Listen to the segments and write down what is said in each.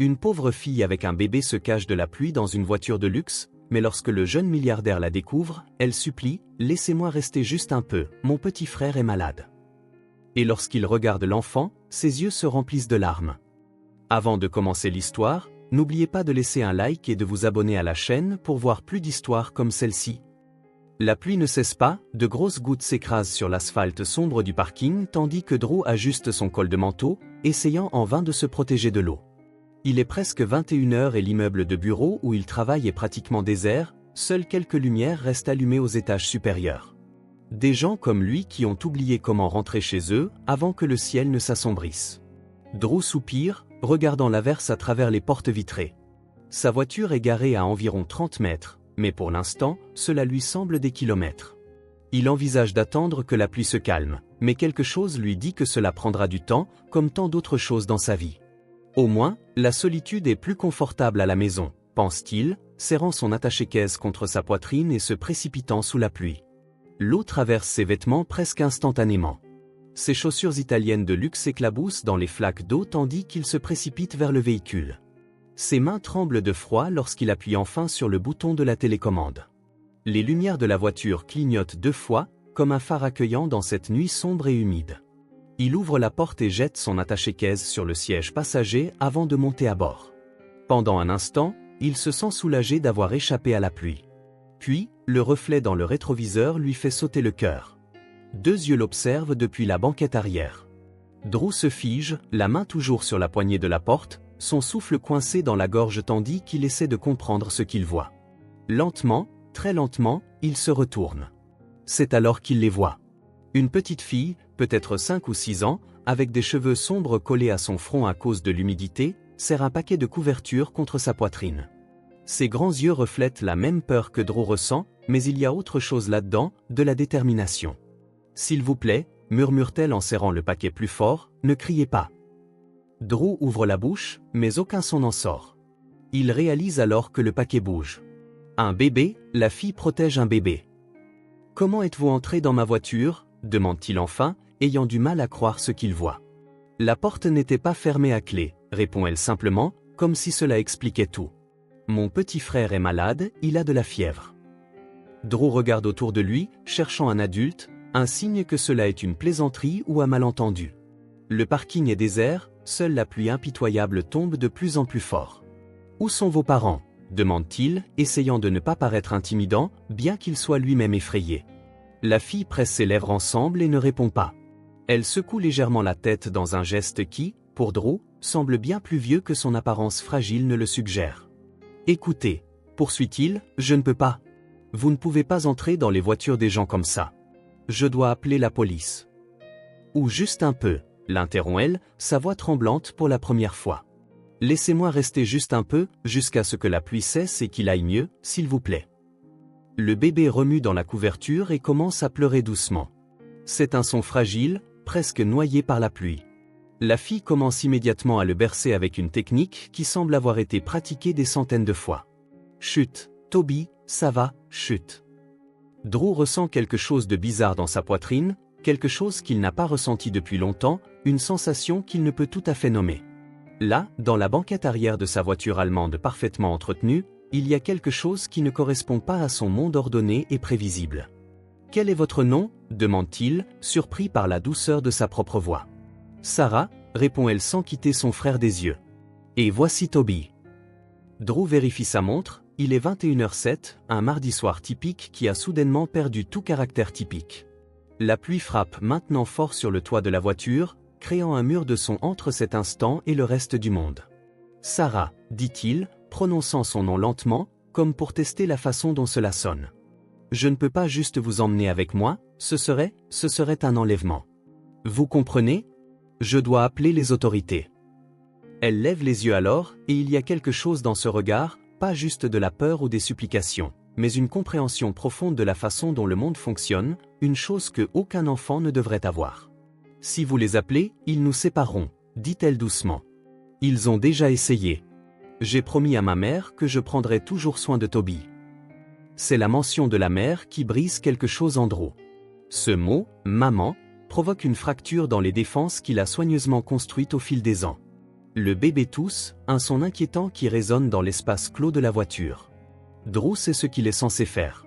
Une pauvre fille avec un bébé se cache de la pluie dans une voiture de luxe, mais lorsque le jeune milliardaire la découvre, elle supplie « Laissez-moi rester juste un peu, mon petit frère est malade ». Et lorsqu'il regarde l'enfant, ses yeux se remplissent de larmes. Avant de commencer l'histoire, n'oubliez pas de laisser un like et de vous abonner à la chaîne pour voir plus d'histoires comme celle-ci. La pluie ne cesse pas, de grosses gouttes s'écrasent sur l'asphalte sombre du parking tandis que Drew ajuste son col de manteau, essayant en vain de se protéger de l'eau. Il est presque 21 h et l'immeuble de bureau où il travaille est pratiquement désert, seules quelques lumières restent allumées aux étages supérieurs. Des gens comme lui qui ont oublié comment rentrer chez eux avant que le ciel ne s'assombrisse. Drew soupire, regardant l'averse à travers les portes vitrées. Sa voiture est garée à environ 30 mètres, mais pour l'instant, cela lui semble des kilomètres. Il envisage d'attendre que la pluie se calme, mais quelque chose lui dit que cela prendra du temps, comme tant d'autres choses dans sa vie. Au moins, la solitude est plus confortable à la maison, pense-t-il, serrant son attaché-caisse contre sa poitrine et se précipitant sous la pluie. L'eau traverse ses vêtements presque instantanément. Ses chaussures italiennes de luxe s'éclaboussent dans les flaques d'eau tandis qu'il se précipite vers le véhicule. Ses mains tremblent de froid lorsqu'il appuie enfin sur le bouton de la télécommande. Les lumières de la voiture clignotent 2 fois, comme un phare accueillant dans cette nuit sombre et humide. Il ouvre la porte et jette son attaché-caisse sur le siège passager avant de monter à bord. Pendant un instant, il se sent soulagé d'avoir échappé à la pluie. Puis, le reflet dans le rétroviseur lui fait sauter le cœur. 2 yeux l'observent depuis la banquette arrière. Drew se fige, la main toujours sur la poignée de la porte, son souffle coincé dans la gorge tandis qu'il essaie de comprendre ce qu'il voit. Lentement, très lentement, il se retourne. C'est alors qu'il les voit. Une petite fille, peut-être 5 ou 6 ans, avec des cheveux sombres collés à son front à cause de l'humidité, serre un paquet de couvertures contre sa poitrine. Ses grands yeux reflètent la même peur que Drew ressent, mais il y a autre chose là-dedans, de la détermination. « S'il vous plaît », murmure-t-elle en serrant le paquet plus fort, « ne criez pas ». Drew ouvre la bouche, mais aucun son n'en sort. Il réalise alors que le paquet bouge. Un bébé, la fille protège un bébé. « Comment êtes-vous entré dans ma voiture ?» demande-t-il enfin, ayant du mal à croire ce qu'il voit. « La porte n'était pas fermée à clé », répond-elle simplement, comme si cela expliquait tout. « Mon petit frère est malade, il a de la fièvre. » Drew regarde autour de lui, cherchant un adulte, un signe que cela est une plaisanterie ou un malentendu. Le parking est désert, seule la pluie impitoyable tombe de plus en plus fort. « Où sont vos parents ?» demande-t-il, essayant de ne pas paraître intimidant, bien qu'il soit lui-même effrayé. La fille presse ses lèvres ensemble et ne répond pas. Elle secoue légèrement la tête dans un geste qui, pour Drew, semble bien plus vieux que son apparence fragile ne le suggère. « Écoutez, » poursuit-il, « je ne peux pas. Vous ne pouvez pas entrer dans les voitures des gens comme ça. Je dois appeler la police. » « Ou juste un peu, » l'interrompt-elle, sa voix tremblante pour la première fois. « Laissez-moi rester juste un peu, jusqu'à ce que la pluie cesse et qu'il aille mieux, s'il vous plaît. » Le bébé remue dans la couverture et commence à pleurer doucement. C'est un son fragile, presque noyé par la pluie. La fille commence immédiatement à le bercer avec une technique qui semble avoir été pratiquée des centaines de fois. « Chut, Toby, ça va, chut. » Drew ressent quelque chose de bizarre dans sa poitrine, quelque chose qu'il n'a pas ressenti depuis longtemps, une sensation qu'il ne peut tout à fait nommer. Là, dans la banquette arrière de sa voiture allemande parfaitement entretenue, il y a quelque chose qui ne correspond pas à son monde ordonné et prévisible. « Quel est votre nom ?» demande-t-il, surpris par la douceur de sa propre voix. « Sarah », répond-elle sans quitter son frère des yeux. « Et voici Toby. » Drew vérifie sa montre, il est 21h07, un mardi soir typique qui a soudainement perdu tout caractère typique. La pluie frappe maintenant fort sur le toit de la voiture, créant un mur de son entre cet instant et le reste du monde. « Sarah », dit-il, prononçant son nom lentement, comme pour tester la façon dont cela sonne. « Je ne peux pas juste vous emmener avec moi, ce serait un enlèvement. Vous comprenez ? Je dois appeler les autorités. » Elle lève les yeux alors, et il y a quelque chose dans ce regard, pas juste de la peur ou des supplications, mais une compréhension profonde de la façon dont le monde fonctionne, une chose que aucun enfant ne devrait avoir. « Si vous les appelez, ils nous sépareront, » dit-elle doucement. « Ils ont déjà essayé. J'ai promis à ma mère que je prendrai toujours soin de Toby. » C'est la mention de la mère qui brise quelque chose en Drew. Ce mot, maman, provoque une fracture dans les défenses qu'il a soigneusement construites au fil des ans. Le bébé tousse, un son inquiétant qui résonne dans l'espace clos de la voiture. Drew sait ce qu'il est censé faire.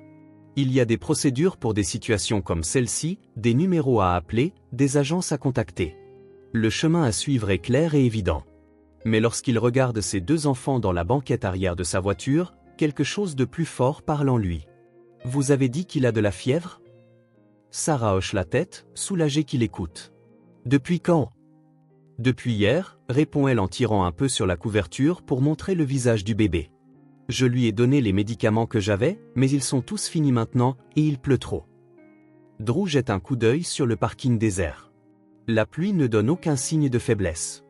Il y a des procédures pour des situations comme celle-ci, des numéros à appeler, des agences à contacter. Le chemin à suivre est clair et évident. Mais lorsqu'il regarde ses deux enfants dans la banquette arrière de sa voiture, quelque chose de plus fort parle en lui. « Vous avez dit qu'il a de la fièvre ?» Sarah hoche la tête, soulagée qu'il écoute. « Depuis quand ?» « Depuis hier, répond-elle en tirant un peu sur la couverture pour montrer le visage du bébé. « Je lui ai donné les médicaments que j'avais, mais ils sont tous finis maintenant, et il pleut trop. » Drew jette un coup d'œil sur le parking désert. La pluie ne donne aucun signe de faiblesse.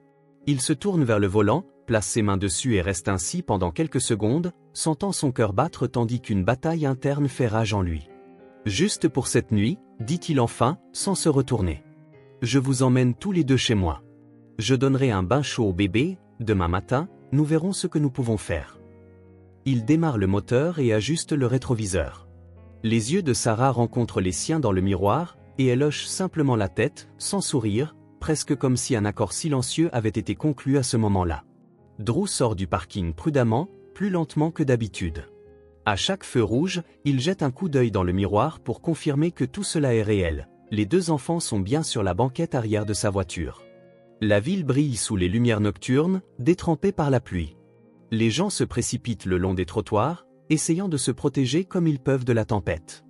Il se tourne vers le volant, place ses mains dessus et reste ainsi pendant quelques secondes, sentant son cœur battre tandis qu'une bataille interne fait rage en lui. « Juste pour cette nuit, dit-il enfin, sans se retourner. Je vous emmène tous les deux chez moi. Je donnerai un bain chaud au bébé, demain matin, nous verrons ce que nous pouvons faire. » Il démarre le moteur et ajuste le rétroviseur. Les yeux de Sarah rencontrent les siens dans le miroir, et elle hoche simplement la tête, sans sourire, presque comme si un accord silencieux avait été conclu à ce moment-là. Drew sort du parking prudemment, plus lentement que d'habitude. À chaque feu rouge, il jette un coup d'œil dans le miroir pour confirmer que tout cela est réel. Les deux enfants sont bien sur la banquette arrière de sa voiture. La ville brille sous les lumières nocturnes, détrempée par la pluie. Les gens se précipitent le long des trottoirs, essayant de se protéger comme ils peuvent de la tempête.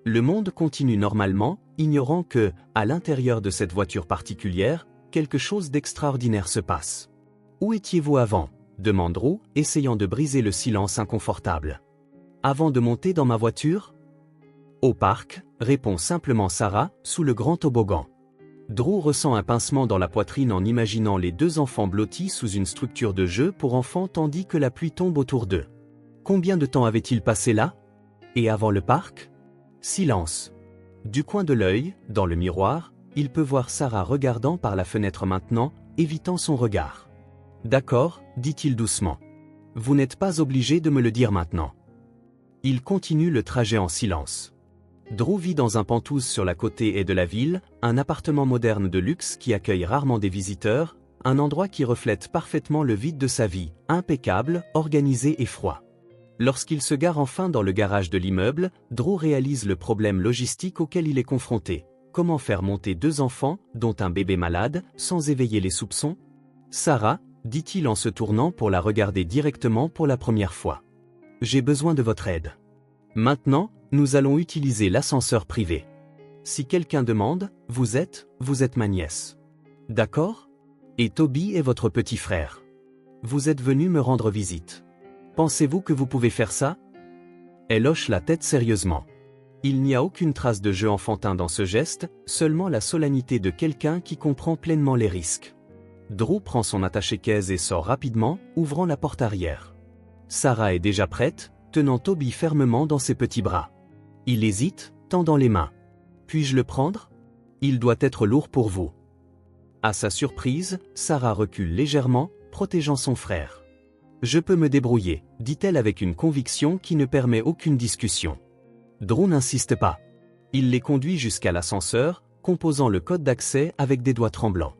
Le monde continue normalement, ignorant que, à l'intérieur de cette voiture particulière, quelque chose d'extraordinaire se passe. « Où étiez-vous avant ?» demande Drew, essayant de briser le silence inconfortable. « Avant de monter dans ma voiture ?»« Au parc », répond simplement Sarah, sous le grand toboggan. Drew ressent un pincement dans la poitrine en imaginant les deux enfants blottis sous une structure de jeu pour enfants tandis que la pluie tombe autour d'eux. Combien de temps avait-il passé là? Et avant le parc? Silence. Du coin de l'œil, dans le miroir, il peut voir Sarah regardant par la fenêtre maintenant, évitant son regard. « D'accord, dit-il doucement. Vous n'êtes pas obligé de me le dire maintenant. » Il continue le trajet en silence. Drew vit dans un penthouse sur la côté est de la ville, un appartement moderne de luxe qui accueille rarement des visiteurs, un endroit qui reflète parfaitement le vide de sa vie, impeccable, organisé et froid. Lorsqu'il se gare enfin dans le garage de l'immeuble, Drew réalise le problème logistique auquel il est confronté. Comment faire monter deux enfants, dont un bébé malade, sans éveiller les soupçons? « Sarah, dit-il en se tournant pour la regarder directement pour la première fois. J'ai besoin de votre aide. Maintenant, nous allons utiliser l'ascenseur privé. Si quelqu'un demande, vous êtes ma nièce. D'accord? Et Toby est votre petit frère. Vous êtes venu me rendre visite. Pensez-vous que vous pouvez faire ça? » Elle hoche la tête sérieusement. Il n'y a aucune trace de jeu enfantin dans ce geste, seulement la solennité de quelqu'un qui comprend pleinement les risques. Drew prend son attaché-caisse et sort rapidement, ouvrant la porte arrière. Sarah est déjà prête, tenant Toby fermement dans ses petits bras. Il hésite, tendant les mains. « Puis-je le prendre? Il doit être lourd pour vous. » À sa surprise, Sarah recule légèrement, protégeant son frère. « Je peux me débrouiller, » dit-elle avec une conviction qui ne permet aucune discussion. Drew n'insiste pas. Il les conduit jusqu'à l'ascenseur, composant le code d'accès avec des doigts tremblants.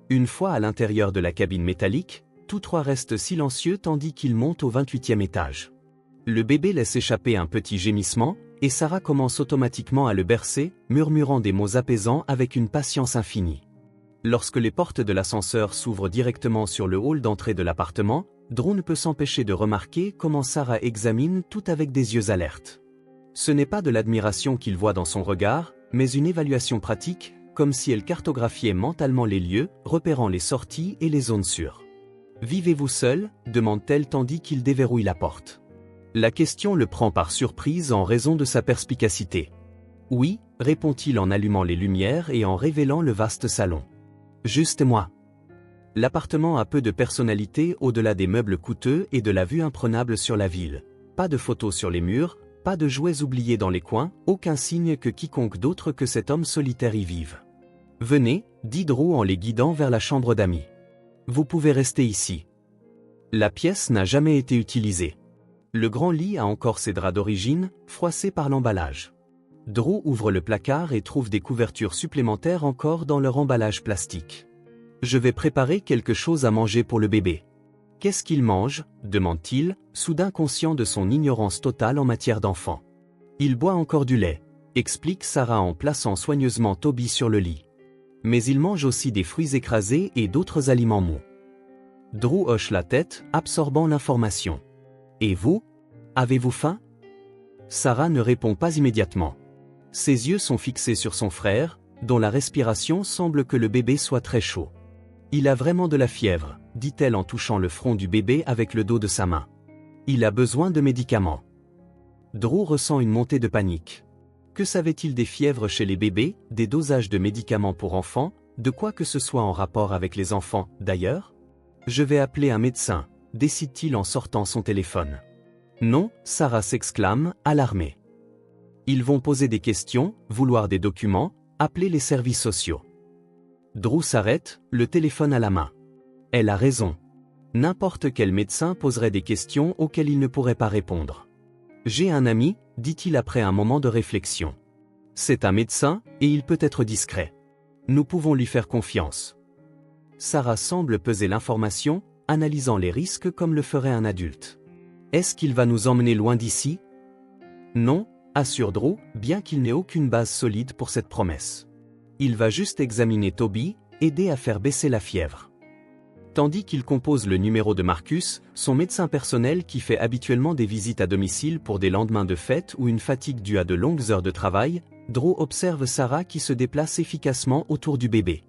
Une fois à l'intérieur de la cabine métallique, tous trois restent silencieux tandis qu'ils montent au 28e étage. Le bébé laisse échapper un petit gémissement, et Sarah commence automatiquement à le bercer, murmurant des mots apaisants avec une patience infinie. Lorsque les portes de l'ascenseur s'ouvrent directement sur le hall d'entrée de l'appartement, Drew ne peut s'empêcher de remarquer comment Sarah examine tout avec des yeux alertes. Ce n'est pas de l'admiration qu'il voit dans son regard, mais une évaluation pratique, comme si elle cartographiait mentalement les lieux, repérant les sorties et les zones sûres. « Vivez-vous seul ?» demande-t-elle tandis qu'il déverrouille la porte. La question le prend par surprise en raison de sa perspicacité. « Oui » répond-il en allumant les lumières et en révélant le vaste salon. « Juste moi. » L'appartement a peu de personnalité au-delà des meubles coûteux et de la vue imprenable sur la ville. Pas de photos sur les murs, pas de jouets oubliés dans les coins, aucun signe que quiconque d'autre que cet homme solitaire y vive. « Venez » dit Drew en les guidant vers la chambre d'amis. « Vous pouvez rester ici. » La pièce n'a jamais été utilisée. Le grand lit a encore ses draps d'origine, froissés par l'emballage. Drew ouvre le placard et trouve des couvertures supplémentaires encore dans leur emballage plastique. Je vais préparer quelque chose à manger pour le bébé. Qu'est-ce qu'il mange ? Demande-t-il, soudain conscient de son ignorance totale en matière d'enfant. Il boit encore du lait, explique Sarah en plaçant soigneusement Toby sur le lit. Mais il mange aussi des fruits écrasés et d'autres aliments mous. Drew hoche la tête, absorbant l'information. Et vous ? Avez-vous faim ? Sarah ne répond pas immédiatement. Ses yeux sont fixés sur son frère, dont la respiration semble que le bébé soit très chaud. Il a vraiment de la fièvre, dit-elle en touchant le front du bébé avec le dos de sa main. Il a besoin de médicaments. Drew ressent une montée de panique. Que savait-il des fièvres chez les bébés, des dosages de médicaments pour enfants, de quoi que ce soit en rapport avec les enfants, d'ailleurs ? Je vais appeler un médecin, décide-t-il en sortant son téléphone. Non, Sarah s'exclame, alarmée. Ils vont poser des questions, vouloir des documents, appeler les services sociaux. Drew s'arrête, le téléphone à la main. Elle a raison. N'importe quel médecin poserait des questions auxquelles il ne pourrait pas répondre. J'ai un ami, dit-il après un moment de réflexion. C'est un médecin, et il peut être discret. Nous pouvons lui faire confiance. Sarah semble peser l'information, analysant les risques comme le ferait un adulte. Est-ce qu'il va nous emmener loin d'ici ? Non, assure Drew, bien qu'il n'ait aucune base solide pour cette promesse. Il va juste examiner Toby, aider à faire baisser la fièvre. Tandis qu'il compose le numéro de Marcus, son médecin personnel qui fait habituellement des visites à domicile pour des lendemains de fête ou une fatigue due à de longues heures de travail, Drew observe Sarah qui se déplace efficacement autour du bébé.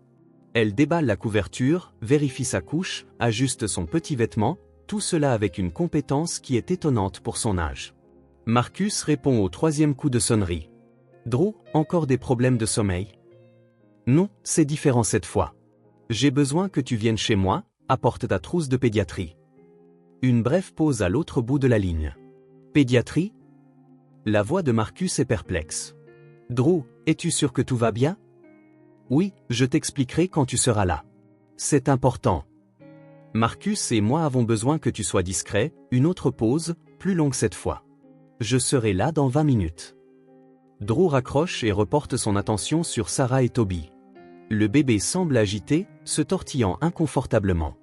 Elle déballe la couverture, vérifie sa couche, ajuste son petit vêtement, tout cela avec une compétence qui est étonnante pour son âge. Marcus répond au troisième coup de sonnerie. Drew, encore des problèmes de sommeil ? Non, c'est différent cette fois. J'ai besoin que tu viennes chez moi, apporte ta trousse de pédiatrie. Une brève pause à l'autre bout de la ligne. Pédiatrie ? La voix de Marcus est perplexe. Drew, es-tu sûr que tout va bien ? Oui, je t'expliquerai quand tu seras là. C'est important. Marcus et moi avons besoin que tu sois discret, une autre pause, plus longue cette fois. Je serai là dans 20 minutes. Drew raccroche et reporte son attention sur Sarah et Toby. Le bébé semble agité, se tortillant inconfortablement.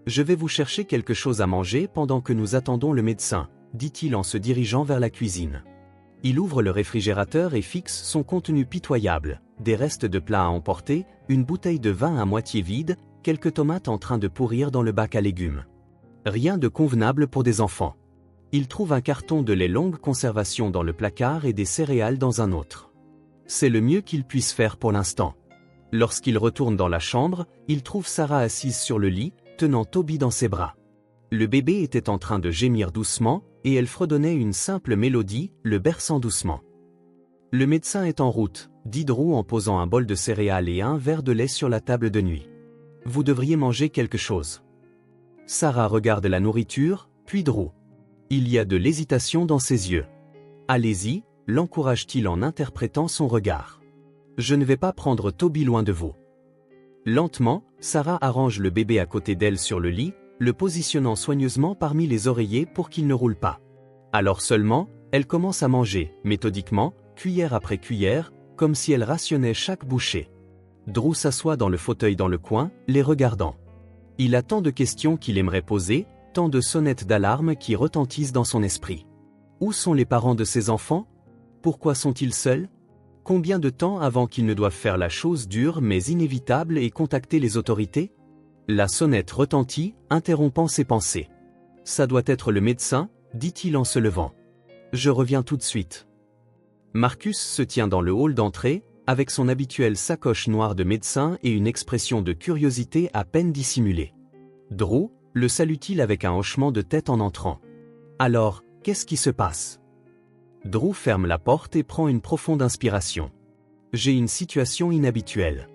Je vais vous chercher quelque chose à manger pendant que nous attendons le médecin, dit-il en se dirigeant vers la cuisine. Il ouvre le réfrigérateur et fixe son contenu pitoyable, des restes de plats à emporter, une bouteille de vin à moitié vide, quelques tomates en train de pourrir dans le bac à légumes. Rien de convenable pour des enfants. Il trouve un carton de lait longue conservation dans le placard et des céréales dans un autre. C'est le mieux qu'il puisse faire pour l'instant. Lorsqu'il retourne dans la chambre, il trouve Sarah assise sur le lit, tenant Toby dans ses bras. Le bébé était en train de gémir doucement, et elle fredonnait une simple mélodie, le berçant doucement. Le médecin est en route, dit Drew en posant un bol de céréales et un verre de lait sur la table de nuit. Vous devriez manger quelque chose. Sarah regarde la nourriture, puis Drew. Il y a de l'hésitation dans ses yeux. Allez-y, l'encourage-t-il en interprétant son regard. Je ne vais pas prendre Toby loin de vous. Lentement, Sarah arrange le bébé à côté d'elle sur le lit, le positionnant soigneusement parmi les oreillers pour qu'il ne roule pas. Alors seulement, elle commence à manger, méthodiquement, cuillère après cuillère, comme si elle rationnait chaque bouchée. Drew s'assoit dans le fauteuil dans le coin, les regardant. Il a tant de questions qu'il aimerait poser, tant de sonnettes d'alarme qui retentissent dans son esprit. Où sont les parents de ses enfants ? Pourquoi sont-ils seuls ? Combien de temps avant qu'ils ne doivent faire la chose dure mais inévitable et contacter les autorités ? La sonnette retentit, interrompant ses pensées. Ça doit être le médecin, dit-il en se levant. Je reviens tout de suite. Marcus se tient dans le hall d'entrée, avec son habituelle sacoche noire de médecin et une expression de curiosité à peine dissimulée. Drew, le salue-t-il avec un hochement de tête en entrant. Alors, qu'est-ce qui se passe ? Drew ferme la porte et prend une profonde inspiration. J'ai une situation inhabituelle.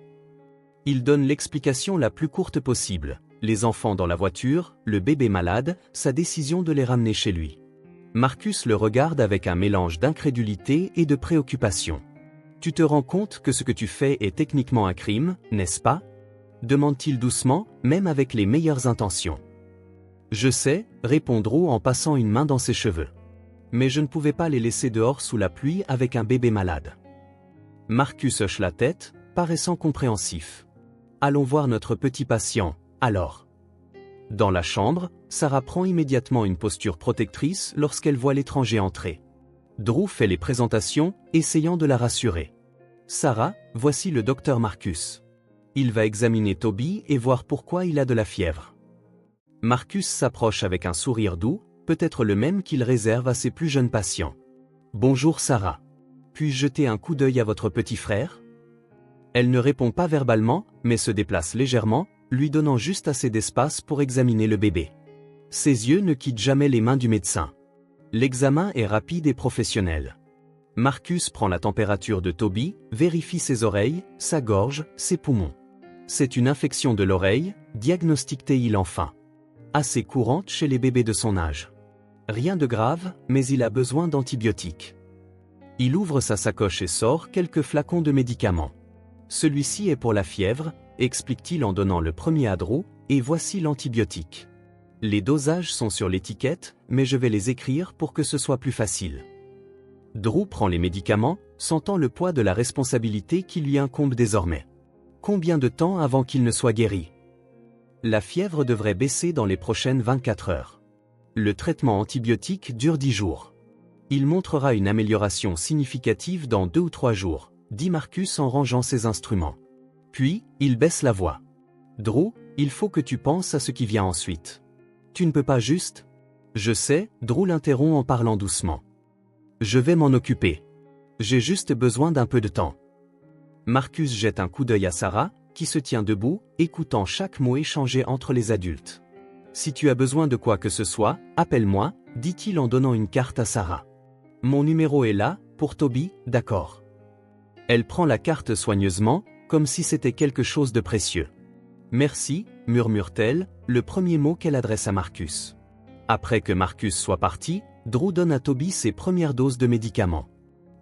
Il donne l'explication la plus courte possible. Les enfants dans la voiture, le bébé malade, sa décision de les ramener chez lui. Marcus le regarde avec un mélange d'incrédulité et de préoccupation. Tu te rends compte que ce que tu fais est techniquement un crime, n'est-ce pas ? Demande-t-il doucement, même avec les meilleures intentions. Je sais, répond Drew en passant une main dans ses cheveux. Mais je ne pouvais pas les laisser dehors sous la pluie avec un bébé malade. Marcus hoche la tête, paraissant compréhensif. allons voir notre petit patient, alors. Dans la chambre, Sarah prend immédiatement une posture protectrice lorsqu'elle voit l'étranger entrer. Drew fait les présentations, essayant de la rassurer. Sarah, voici le docteur Marcus. Il va examiner Toby et voir pourquoi il a de la fièvre. Marcus s'approche avec un sourire doux, peut-être le même qu'il réserve à ses plus jeunes patients. Bonjour Sarah. Puis-je jeter un coup d'œil à votre petit frère? Elle ne répond pas verbalement, mais se déplace légèrement, lui donnant juste assez d'espace pour examiner le bébé. Ses yeux ne quittent jamais les mains du médecin. L'examen est rapide et professionnel. Marcus prend la température de Toby, vérifie ses oreilles, sa gorge, ses poumons. C'est une infection de l'oreille, diagnostique-t-il enfin. Assez courante chez les bébés de son âge. Rien de grave, mais il a besoin d'antibiotiques. Il ouvre sa sacoche et sort quelques flacons de médicaments. Celui-ci est pour la fièvre, explique-t-il en donnant le premier à Drew, et voici l'antibiotique. Les dosages sont sur l'étiquette, mais je vais les écrire pour que ce soit plus facile. Drew prend les médicaments, sentant le poids de la responsabilité qui lui incombe désormais. Combien de temps avant qu'il ne soit guéri? La fièvre devrait baisser dans les prochaines 24 heures. Le traitement antibiotique dure 10 jours. Il montrera une amélioration significative dans 2 ou 3 jours, dit Marcus en rangeant ses instruments. Puis, il baisse la voix. Drew, il faut que tu penses à ce qui vient ensuite. Tu ne peux pas juste... Je sais, Drew l'interrompt en parlant doucement. Je vais m'en occuper. J'ai juste besoin d'un peu de temps. Marcus jette un coup d'œil à Sarah, qui se tient debout, écoutant chaque mot échangé entre les adultes. Si tu as besoin de quoi que ce soit, appelle-moi, dit-il en donnant une carte à Sarah. Mon numéro est là, pour Toby, d'accord. Elle prend la carte soigneusement, comme si c'était quelque chose de précieux. Merci, murmure-t-elle, le premier mot qu'elle adresse à Marcus. Après que Marcus soit parti, Drew donne à Toby ses premières doses de médicaments.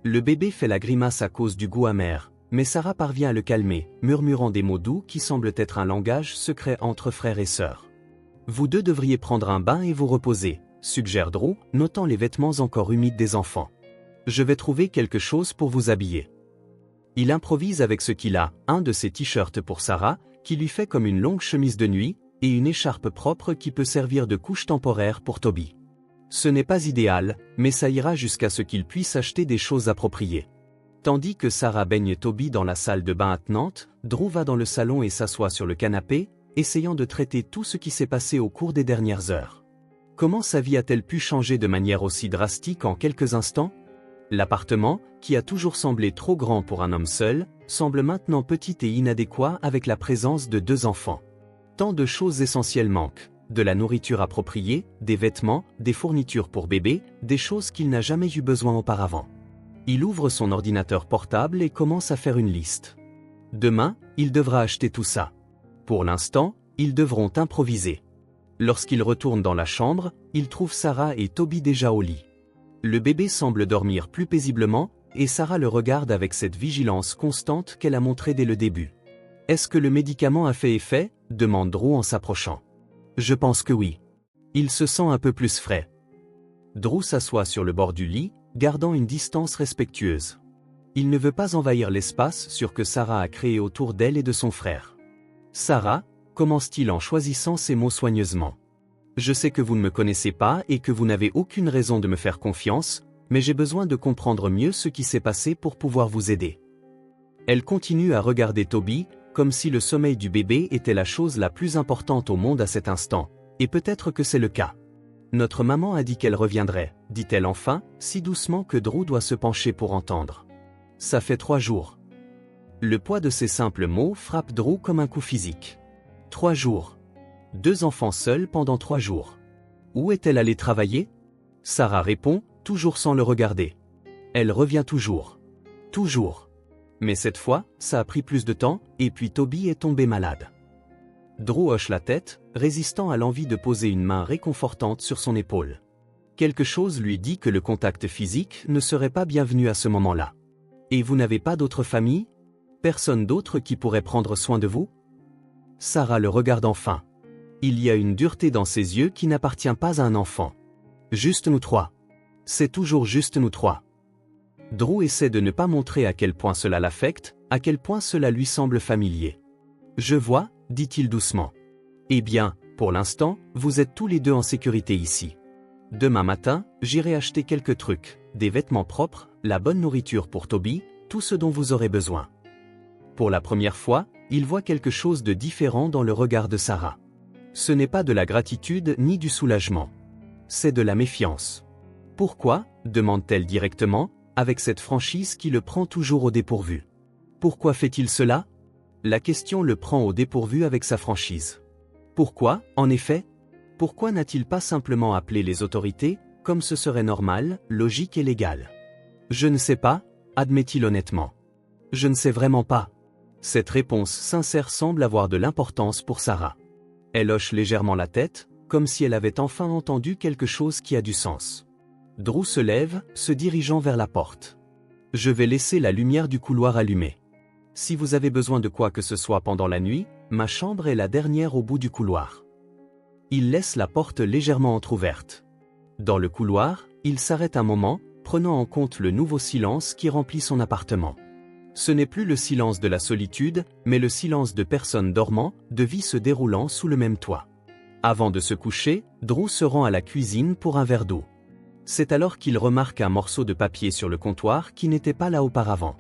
Le bébé fait la grimace à cause du goût amer, mais Sarah parvient à le calmer, murmurant des mots doux qui semblent être un langage secret entre frères et sœurs. Vous deux devriez prendre un bain et vous reposer, suggère Drew, notant les vêtements encore humides des enfants. Je vais trouver quelque chose pour vous habiller. Il improvise avec ce qu'il a, un de ses t-shirts pour Sarah, qui lui fait comme une longue chemise de nuit, et une écharpe propre qui peut servir de couche temporaire pour Toby. Ce n'est pas idéal, mais ça ira jusqu'à ce qu'il puisse acheter des choses appropriées. Tandis que Sarah baigne Toby dans la salle de bain attenante, Drew va dans le salon et s'assoit sur le canapé, essayant de traiter tout ce qui s'est passé au cours des dernières heures. Comment sa vie a-t-elle pu changer de manière aussi drastique en quelques instants? L'appartement, qui a toujours semblé trop grand pour un homme seul, semble maintenant petit et inadéquat avec la présence de 2 enfants. Tant de choses essentielles manquent, de la nourriture appropriée, des vêtements, des fournitures pour bébé, des choses qu'il n'a jamais eu besoin auparavant. Il ouvre son ordinateur portable et commence à faire une liste. Demain, il devra acheter tout ça. Pour l'instant, ils devront improviser. Lorsqu'il retourne dans la chambre, il trouve Sarah et Toby déjà au lit. Le bébé semble dormir plus paisiblement, et Sarah le regarde avec cette vigilance constante qu'elle a montrée dès le début. « Est-ce que le médicament a fait effet ?» demande Drew en s'approchant. « Je pense que oui. Il se sent un peu plus frais. » Drew s'assoit sur le bord du lit, gardant une distance respectueuse. Il ne veut pas envahir l'espace sûr que Sarah a créé autour d'elle et de son frère. « Sarah » commence-t-il en choisissant ses mots soigneusement. « Je sais que vous ne me connaissez pas et que vous n'avez aucune raison de me faire confiance, mais j'ai besoin de comprendre mieux ce qui s'est passé pour pouvoir vous aider. » Elle continue à regarder Toby, comme si le sommeil du bébé était la chose la plus importante au monde à cet instant, et peut-être que c'est le cas. « Notre maman a dit qu'elle reviendrait, dit-elle enfin, si doucement que Drew doit se pencher pour entendre. « Ça fait 3 jours. » Le poids de ces simples mots frappe Drew comme un coup physique. 3 jours. 2 enfants seuls pendant 3 jours. Où est-elle allée travailler? Sarah répond, toujours sans le regarder. Elle revient toujours. Toujours. Mais cette fois, ça a pris plus de temps, et puis Toby est tombé malade. Drew hoche la tête, résistant à l'envie de poser une main réconfortante sur son épaule. Quelque chose lui dit que le contact physique ne serait pas bienvenu à ce moment-là. Et vous n'avez pas d'autre famille? Personne d'autre qui pourrait prendre soin de vous? Sarah le regarde enfin. Il y a une dureté dans ses yeux qui n'appartient pas à un enfant. Juste nous 3. C'est toujours juste nous 3. Drew essaie de ne pas montrer à quel point cela l'affecte, à quel point cela lui semble familier. Je vois, dit-il doucement. Eh bien, pour l'instant, vous êtes tous les deux en sécurité ici. Demain matin, j'irai acheter quelques trucs, des vêtements propres, la bonne nourriture pour Toby, tout ce dont vous aurez besoin. Pour la première fois, il voit quelque chose de différent dans le regard de Sarah. Ce n'est pas de la gratitude ni du soulagement. C'est de la méfiance. Pourquoi, demande-t-elle directement, avec cette franchise qui le prend toujours au dépourvu. Pourquoi fait-il cela? La question le prend au dépourvu avec sa franchise. Pourquoi, en effet? Pourquoi n'a-t-il pas simplement appelé les autorités, comme ce serait normal, logique et légal? Je ne sais pas, admet-il honnêtement. Je ne sais vraiment pas. Cette réponse sincère semble avoir de l'importance pour Sarah. Elle hoche légèrement la tête, comme si elle avait enfin entendu quelque chose qui a du sens. Drew se lève, se dirigeant vers la porte. Je vais laisser la lumière du couloir allumée. Si vous avez besoin de quoi que ce soit pendant la nuit, ma chambre est la dernière au bout du couloir. Il laisse la porte légèrement entr'ouverte. Dans le couloir, il s'arrête un moment, prenant en compte le nouveau silence qui remplit son appartement. Ce n'est plus le silence de la solitude, mais le silence de personnes dormant, de vie se déroulant sous le même toit. Avant de se coucher, Drew se rend à la cuisine pour un verre d'eau. C'est alors qu'il remarque un morceau de papier sur le comptoir qui n'était pas là auparavant.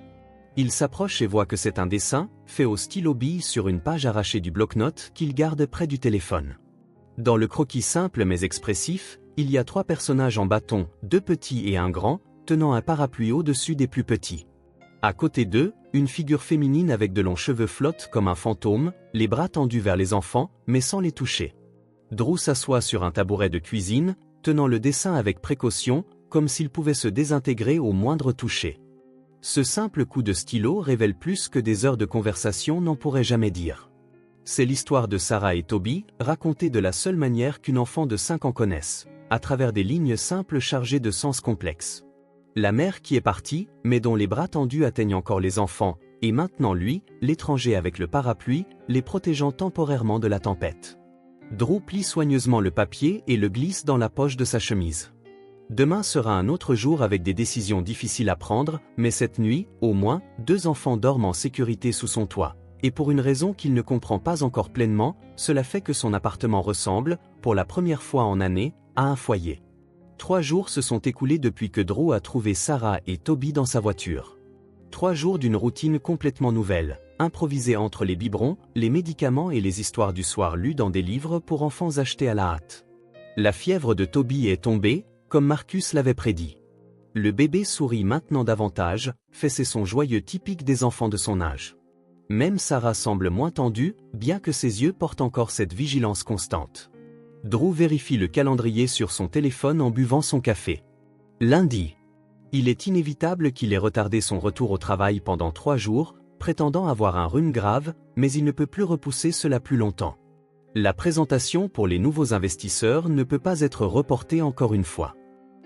Il s'approche et voit que c'est un dessin, fait au stylo-bille sur une page arrachée du bloc-notes qu'il garde près du téléphone. Dans le croquis simple mais expressif, il y a 3 personnages en bâton, 2 petits et un grand, tenant un parapluie au-dessus des plus petits. À côté d'eux, une figure féminine avec de longs cheveux flotte comme un fantôme, les bras tendus vers les enfants, mais sans les toucher. Drew s'assoit sur un tabouret de cuisine, tenant le dessin avec précaution, comme s'il pouvait se désintégrer au moindre toucher. Ce simple coup de stylo révèle plus que des heures de conversation n'en pourraient jamais dire. C'est l'histoire de Sarah et Toby, racontée de la seule manière qu'une enfant de 5 ans connaisse, à travers des lignes simples chargées de sens complexes. La mère qui est partie, mais dont les bras tendus atteignent encore les enfants, et maintenant lui, l'étranger avec le parapluie, les protégeant temporairement de la tempête. Drew plie soigneusement le papier et le glisse dans la poche de sa chemise. Demain sera un autre jour avec des décisions difficiles à prendre, mais cette nuit, au moins, 2 enfants dorment en sécurité sous son toit. Et pour une raison qu'il ne comprend pas encore pleinement, cela fait que son appartement ressemble, pour la première fois en années, à un foyer. 3 jours se sont écoulés depuis que Drew a trouvé Sarah et Toby dans sa voiture. 3 jours d'une routine complètement nouvelle, improvisée entre les biberons, les médicaments et les histoires du soir lues dans des livres pour enfants achetés à la hâte. La fièvre de Toby est tombée, comme Marcus l'avait prédit. Le bébé sourit maintenant davantage, fait ses sons joyeux typiques des enfants de son âge. Même Sarah semble moins tendue, bien que ses yeux portent encore cette vigilance constante. Drew vérifie le calendrier sur son téléphone en buvant son café. Lundi. Il est inévitable qu'il ait retardé son retour au travail pendant 3 jours, prétendant avoir un rhume grave, mais il ne peut plus repousser cela plus longtemps. La présentation pour les nouveaux investisseurs ne peut pas être reportée encore une fois.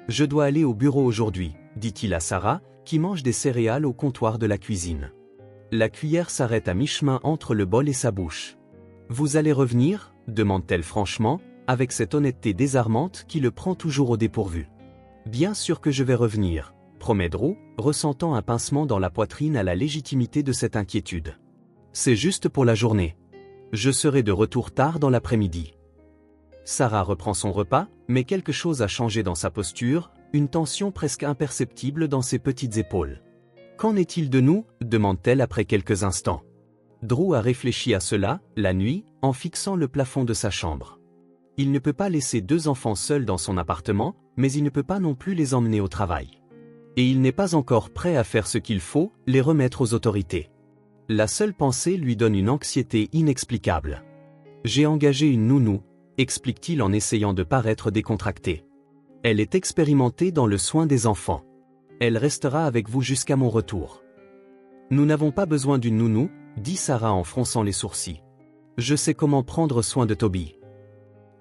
Je dois aller au bureau aujourd'hui, dit-il à Sarah, qui mange des céréales au comptoir de la cuisine. La cuillère s'arrête à mi-chemin entre le bol et sa bouche. Vous allez revenir, demande-t-elle franchement, avec cette honnêteté désarmante qui le prend toujours au dépourvu. Bien sûr que je vais revenir, promet Drew, ressentant un pincement dans la poitrine à la légitimité de cette inquiétude. C'est juste pour la journée. Je serai de retour tard dans l'après-midi. Sarah reprend son repas, mais quelque chose a changé dans sa posture, une tension presque imperceptible dans ses petites épaules. Qu'en est-il de nous? Demande-t-elle après quelques instants. Drew a réfléchi à cela, la nuit, en fixant le plafond de sa chambre. Il ne peut pas laisser 2 enfants seuls dans son appartement, mais il ne peut pas non plus les emmener au travail. Et il n'est pas encore prêt à faire ce qu'il faut, les remettre aux autorités. La seule pensée lui donne une anxiété inexplicable. J'ai engagé une nounou, explique-t-il en essayant de paraître décontracté. Elle est expérimentée dans le soin des enfants. Elle restera avec vous jusqu'à mon retour. Nous n'avons pas besoin d'une nounou, dit Sarah en fronçant les sourcils. Je sais comment prendre soin de Toby.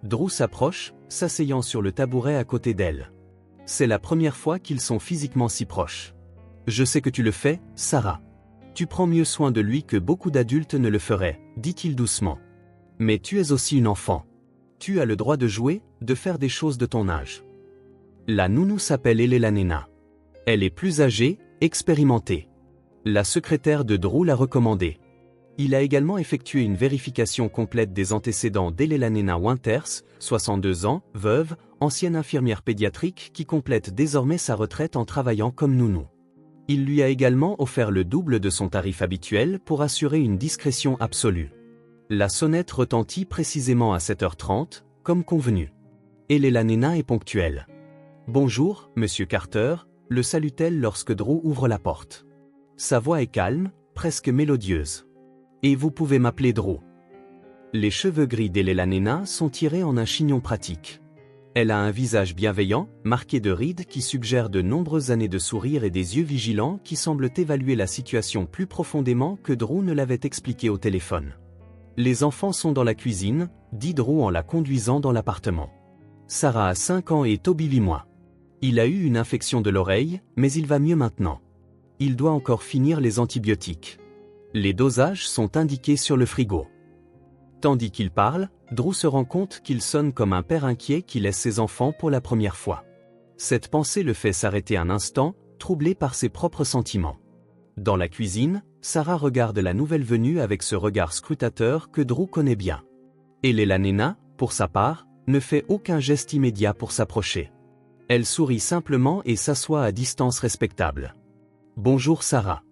Drew s'approche, s'asseyant sur le tabouret à côté d'elle. C'est la première fois qu'ils sont physiquement si proches. Je sais que tu le fais, Sarah. Tu prends mieux soin de lui que beaucoup d'adultes ne le feraient, dit-il doucement. Mais tu es aussi une enfant. Tu as le droit de jouer, de faire des choses de ton âge. La nounou s'appelle Elena. Elle est plus âgée, expérimentée. La secrétaire de Drew l'a recommandée. Il a également effectué une vérification complète des antécédents d'Elelana Winters, 62 ans, veuve, ancienne infirmière pédiatrique qui complète désormais sa retraite en travaillant comme nounou. Il lui a également offert le double de son tarif habituel pour assurer une discrétion absolue. La sonnette retentit précisément à 7h30, comme convenu. Elelana est ponctuelle. « Bonjour, Monsieur Carter », le salue-t-elle lorsque Drew ouvre la porte. Sa voix est calme, presque mélodieuse. « Et vous pouvez m'appeler Drew. » Les cheveux gris d'Elelana sont tirés en un chignon pratique. Elle a un visage bienveillant, marqué de rides qui suggèrent de nombreuses années de sourire et des yeux vigilants qui semblent évaluer la situation plus profondément que Drew ne l'avait expliqué au téléphone. « Les enfants sont dans la cuisine », dit Drew en la conduisant dans l'appartement. Sarah a 5 ans et Toby 8 mois. Il a eu une infection de l'oreille, mais il va mieux maintenant. Il doit encore finir les antibiotiques. Les dosages sont indiqués sur le frigo. Tandis qu'il parle, Drew se rend compte qu'il sonne comme un père inquiet qui laisse ses enfants pour la première fois. Cette pensée le fait s'arrêter un instant, troublé par ses propres sentiments. Dans la cuisine, Sarah regarde la nouvelle venue avec ce regard scrutateur que Drew connaît bien. Elelana, pour sa part, ne fait aucun geste immédiat pour s'approcher. Elle sourit simplement et s'assoit à distance respectable. « Bonjour Sarah.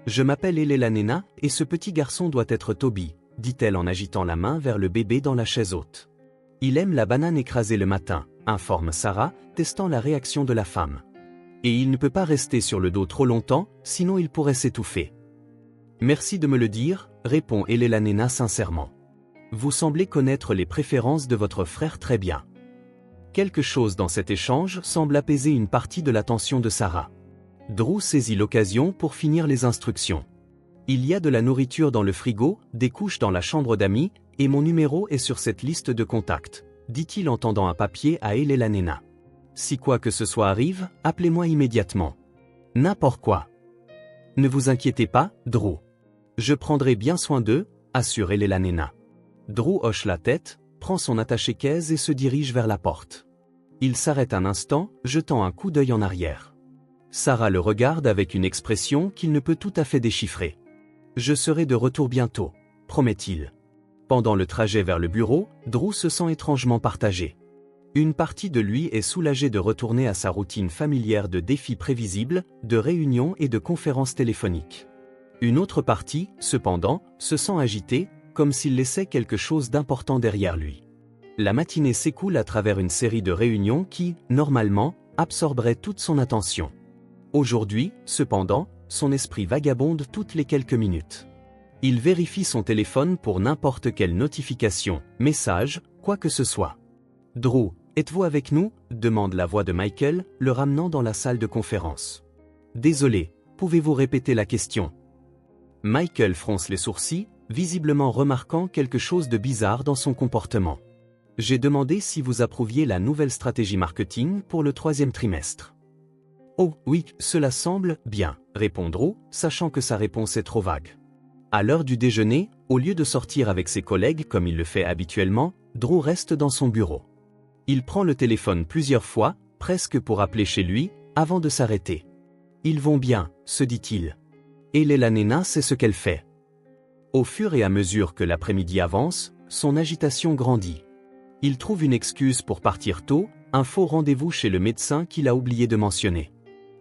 Je m'appelle Elelana et ce petit garçon doit être Toby, » dit-elle en agitant la main vers le bébé dans la chaise haute. « Il aime la banane écrasée le matin », informe Sarah, testant la réaction de la femme. « Et il ne peut pas rester sur le dos trop longtemps, sinon il pourrait s'étouffer. »« Merci de me le dire », répond Elelana sincèrement. « Vous semblez connaître les préférences de votre frère très bien. » Quelque chose dans cet échange semble apaiser une partie de la tension de Sarah. Drew saisit l'occasion pour finir les instructions. « Il y a de la nourriture dans le frigo, des couches dans la chambre d'amis, et mon numéro est sur cette liste de contacts, » dit-il en tendant un papier à Elelana. « Si quoi que ce soit arrive, appelez-moi immédiatement. N'importe quoi. » « Ne vous inquiétez pas, Drew. Je prendrai bien soin d'eux, » assure Elelana. Drew hoche la tête, prend son attaché-caisse et se dirige vers la porte. Il s'arrête un instant, jetant un coup d'œil en arrière. Sarah le regarde avec une expression qu'il ne peut tout à fait déchiffrer. « Je serai de retour bientôt », promet-il. Pendant le trajet vers le bureau, Drew se sent étrangement partagé. Une partie de lui est soulagée de retourner à sa routine familière de défis prévisibles, de réunions et de conférences téléphoniques. Une autre partie, cependant, se sent agitée, comme s'il laissait quelque chose d'important derrière lui. La matinée s'écoule à travers une série de réunions qui, normalement, absorberaient toute son attention. Aujourd'hui, cependant, son esprit vagabonde toutes les quelques minutes. Il vérifie son téléphone pour n'importe quelle notification, message, quoi que ce soit. « Drew, êtes-vous avec nous ?» demande la voix de Michael, le ramenant dans la salle de conférence. « Désolé, pouvez-vous répéter la question ?» Michael fronce les sourcils, visiblement remarquant quelque chose de bizarre dans son comportement. « J'ai demandé si vous approuviez la nouvelle stratégie marketing pour le 3e trimestre. » « Oh, oui, cela semble bien, » répond Drew, sachant que sa réponse est trop vague. À l'heure du déjeuner, au lieu de sortir avec ses collègues comme il le fait habituellement, Drew reste dans son bureau. Il prend le téléphone plusieurs fois, presque pour appeler chez lui, avant de s'arrêter. « Ils vont bien, » se dit-il. Elelana sait ce qu'elle fait. Au fur et à mesure que l'après-midi avance, son agitation grandit. Il trouve une excuse pour partir tôt, un faux rendez-vous chez le médecin qu'il a oublié de mentionner.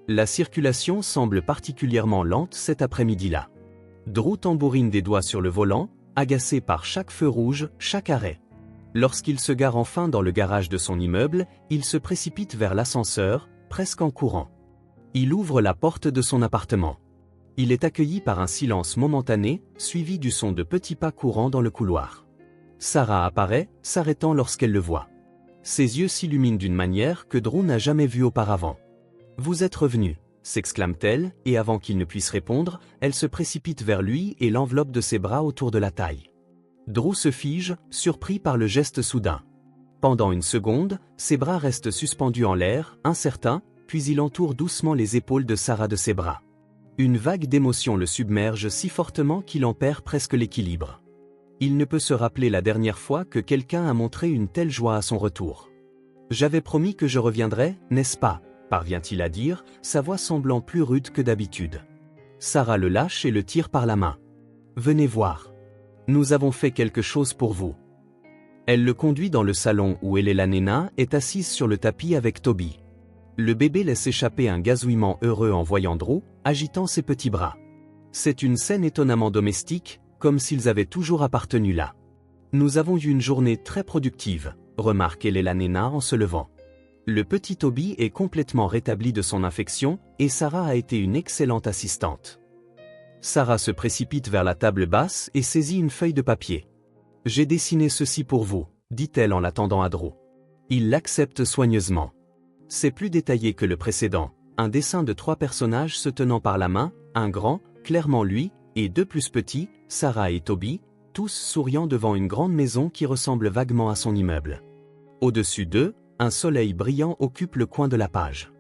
La circulation semble particulièrement lente cet après-midi-là. Drew tambourine des doigts sur le volant, agacé par chaque feu rouge, chaque arrêt. Lorsqu'il se gare enfin dans le garage de son immeuble, il se précipite vers l'ascenseur, presque en courant. Il ouvre la porte de son appartement. Il est accueilli par un silence momentané, suivi du son de petits pas courants dans le couloir. Sarah apparaît, s'arrêtant lorsqu'elle le voit. Ses yeux s'illuminent d'une manière que Drew n'a jamais vue auparavant. « Vous êtes revenu », s'exclame-t-elle, et avant qu'il ne puisse répondre, elle se précipite vers lui et l'enveloppe de ses bras autour de la taille. Drew se fige, surpris par le geste soudain. Pendant une seconde, ses bras restent suspendus en l'air, incertains, puis il entoure doucement les épaules de Sarah de ses bras. Une vague d'émotion le submerge si fortement qu'il en perd presque l'équilibre. Il ne peut se rappeler la dernière fois que quelqu'un a montré une telle joie à son retour. « J'avais promis que je reviendrais, n'est-ce pas ?» parvient-il à dire, sa voix semblant plus rude que d'habitude. Sarah le lâche et le tire par la main. « Venez voir. » Nous avons fait quelque chose pour vous. Elle le conduit dans le salon où Elena est assise sur le tapis avec Toby. Le bébé laisse échapper un gazouillement heureux en voyant Drew, agitant ses petits bras. C'est une scène étonnamment domestique, comme s'ils avaient toujours appartenu là. Nous avons eu une journée très productive, remarque Elena en se levant. Le petit Toby est complètement rétabli de son infection et Sarah a été une excellente assistante. Sarah se précipite vers la table basse et saisit une feuille de papier. « J'ai dessiné ceci pour vous », dit-elle en l'attendant à Drew. Il l'accepte soigneusement. C'est plus détaillé que le précédent, un dessin de 3 personnages se tenant par la main, un grand, clairement lui, et 2 plus petits, Sarah et Toby, tous souriant devant une grande maison qui ressemble vaguement à son immeuble. Au-dessus d'eux, un soleil brillant occupe le coin de la page.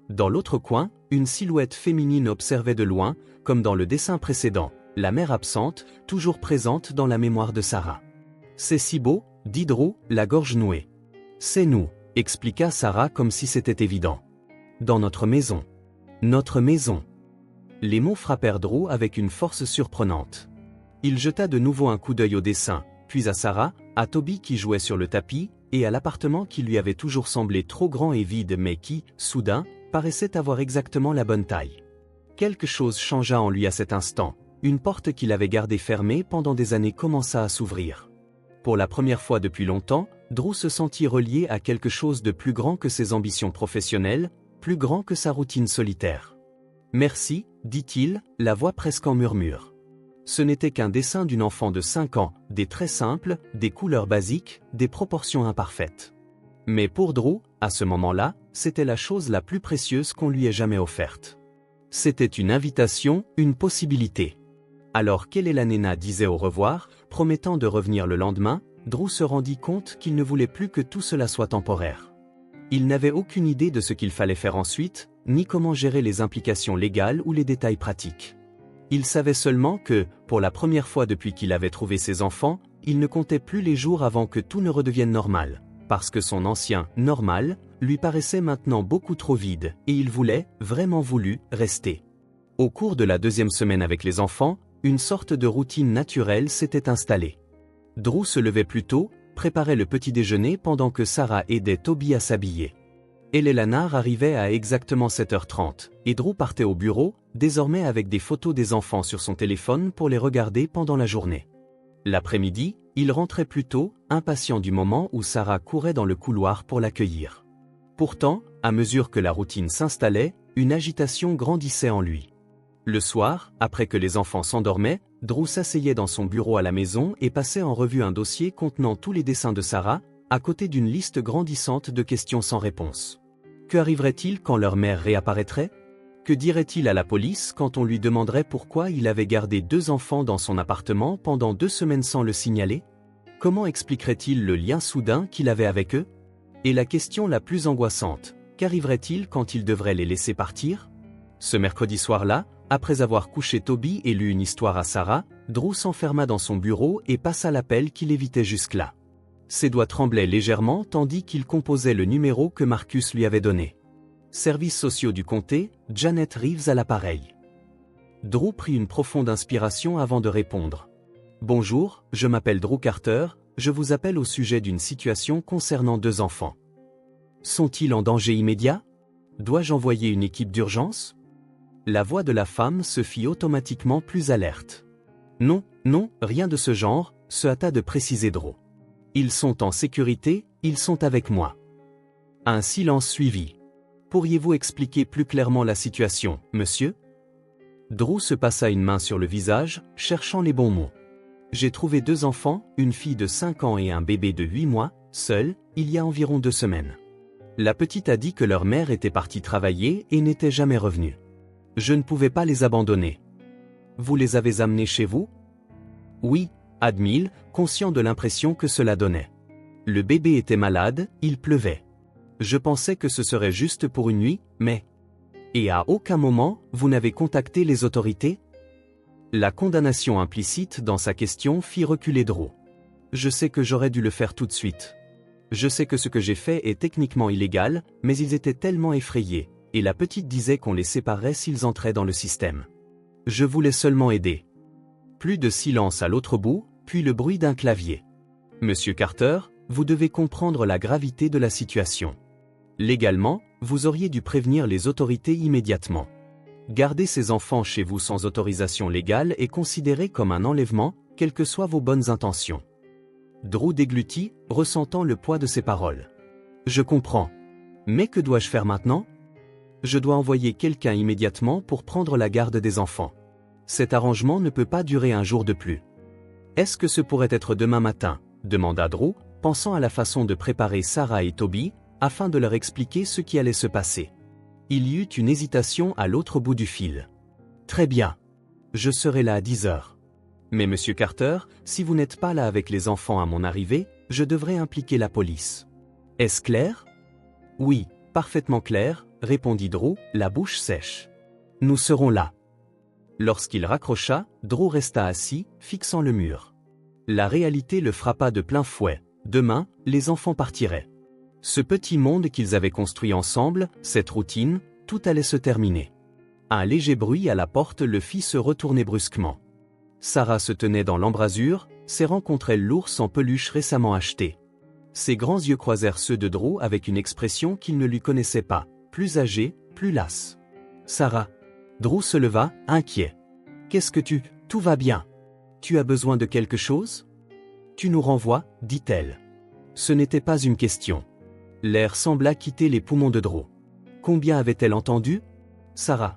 Dans l'autre coin, une silhouette féminine observait de loin, comme dans le dessin précédent, la mère absente, toujours présente dans la mémoire de Sarah. « C'est si beau », dit Drew, la gorge nouée. « C'est nous », expliqua Sarah comme si c'était évident. « Dans notre maison. » Notre maison. Les mots frappèrent Drew avec une force surprenante. Il jeta de nouveau un coup d'œil au dessin, puis à Sarah, à Toby qui jouait sur le tapis, et à l'appartement qui lui avait toujours semblé trop grand et vide mais qui, soudain, paraissait avoir exactement la bonne taille. Quelque chose changea en lui à cet instant, une porte qu'il avait gardée fermée pendant des années commença à s'ouvrir. Pour la première fois depuis longtemps, Drew se sentit relié à quelque chose de plus grand que ses ambitions professionnelles, plus grand que sa routine solitaire. « Merci », dit-il, la voix presque en murmure. Ce n'était qu'un dessin d'une enfant de 5 ans, des traits simples, des couleurs basiques, des proportions imparfaites. Mais pour Drew, à ce moment-là, c'était la chose la plus précieuse qu'on lui ait jamais offerte. C'était une invitation, une possibilité. Alors qu'Elena disait au revoir, promettant de revenir le lendemain, Drew se rendit compte qu'il ne voulait plus que tout cela soit temporaire. Il n'avait aucune idée de ce qu'il fallait faire ensuite, ni comment gérer les implications légales ou les détails pratiques. Il savait seulement que, pour la première fois depuis qu'il avait trouvé ses enfants, il ne comptait plus les jours avant que tout ne redevienne normal, parce que son ancien « normal » lui paraissait maintenant beaucoup trop vide, et il voulait, vraiment voulu, rester. Au cours de la 2e semaine avec les enfants, une sorte de routine naturelle s'était installée. Drew se levait plus tôt, préparait le petit déjeuner pendant que Sarah aidait Toby à s'habiller. Elena arrivait à exactement 7h30, et Drew partait au bureau, désormais avec des photos des enfants sur son téléphone pour les regarder pendant la journée. L'après-midi, il rentrait plus tôt, impatient du moment où Sarah courait dans le couloir pour l'accueillir. Pourtant, à mesure que la routine s'installait, une agitation grandissait en lui. Le soir, après que les enfants s'endormaient, Drew s'asseyait dans son bureau à la maison et passait en revue un dossier contenant tous les dessins de Sarah, à côté d'une liste grandissante de questions sans réponse. Que arriverait-il quand leur mère réapparaîtrait? Que dirait-il à la police quand on lui demanderait pourquoi il avait gardé 2 enfants dans son appartement pendant 2 semaines sans le signaler? Comment expliquerait-il le lien soudain qu'il avait avec eux? Et la question la plus angoissante, qu'arriverait-il quand il devrait les laisser partir? Ce mercredi soir-là, après avoir couché Toby et lu une histoire à Sarah, Drew s'enferma dans son bureau et passa l'appel qu'il évitait jusque-là. Ses doigts tremblaient légèrement tandis qu'il composait le numéro que Marcus lui avait donné. Services sociaux du comté, Janet Reeves à l'appareil. Drew prit une profonde inspiration avant de répondre. « Bonjour, je m'appelle Drew Carter, je vous appelle au sujet d'une situation concernant 2 enfants. Sont-ils en danger immédiat? Dois-je envoyer une équipe d'urgence ?» La voix de la femme se fit automatiquement plus alerte. « Non, non, rien de ce genre », se hâta de préciser Drew. « Ils sont en sécurité, ils sont avec moi. » Un silence suivit. « Pourriez-vous expliquer plus clairement la situation, monsieur ?» Drew se passa une main sur le visage, cherchant les bons mots. « J'ai trouvé 2 enfants, une fille de 5 ans et un bébé de 8 mois, seuls, il y a environ 2 semaines. La petite a dit que leur mère était partie travailler et n'était jamais revenue. Je ne pouvais pas les abandonner. Vous les avez amenés chez vous? Oui, admit-il, conscient de l'impression que cela donnait. Le bébé était malade, il pleuvait. Je pensais que ce serait juste pour une nuit, mais... Et à aucun moment, vous n'avez contacté les autorités? La condamnation implicite dans sa question fit reculer Drew. Je sais que j'aurais dû le faire tout de suite. Je sais que ce que j'ai fait est techniquement illégal, mais ils étaient tellement effrayés, et la petite disait qu'on les séparerait s'ils entraient dans le système. Je voulais seulement aider. Plus de silence à l'autre bout, puis le bruit d'un clavier. Monsieur Carter, vous devez comprendre la gravité de la situation. Légalement, vous auriez dû prévenir les autorités immédiatement. Garder ces enfants chez vous sans autorisation légale est considéré comme un enlèvement, quelles que soient vos bonnes intentions. Drew déglutit, ressentant le poids de ses paroles. Je comprends. Mais que dois-je faire maintenant? Je dois envoyer quelqu'un immédiatement pour prendre la garde des enfants. Cet arrangement ne peut pas durer un jour de plus. Est-ce que ce pourrait être demain matin? Demanda Drew, pensant à la façon de préparer Sarah et Toby, afin de leur expliquer ce qui allait se passer. Il y eut une hésitation à l'autre bout du fil. Très bien. Je serai là à 10 heures. Mais Monsieur Carter, si vous n'êtes pas là avec les enfants à mon arrivée, je devrais impliquer la police. Est-ce clair? Oui, parfaitement clair, répondit Drew, la bouche sèche. Nous serons là. Lorsqu'il raccrocha, Drew resta assis, fixant le mur. La réalité le frappa de plein fouet. Demain, les enfants partiraient. Ce petit monde qu'ils avaient construit ensemble, cette routine, tout allait se terminer. Un léger bruit à la porte le fit se retourner brusquement. Sarah se tenait dans l'embrasure, serrant contre elle l'ours en peluche récemment acheté. Ses grands yeux croisèrent ceux de Drew avec une expression qu'il ne lui connaissait pas, plus âgée, plus lasse. Sarah. Drew se leva, inquiet. Qu'est-ce que tu... Tout va bien. Tu as besoin de quelque chose? Tu nous renvoies, dit-elle. Ce n'était pas une question. L'air sembla quitter les poumons de Drew. Combien avait-elle entendu? Sarah,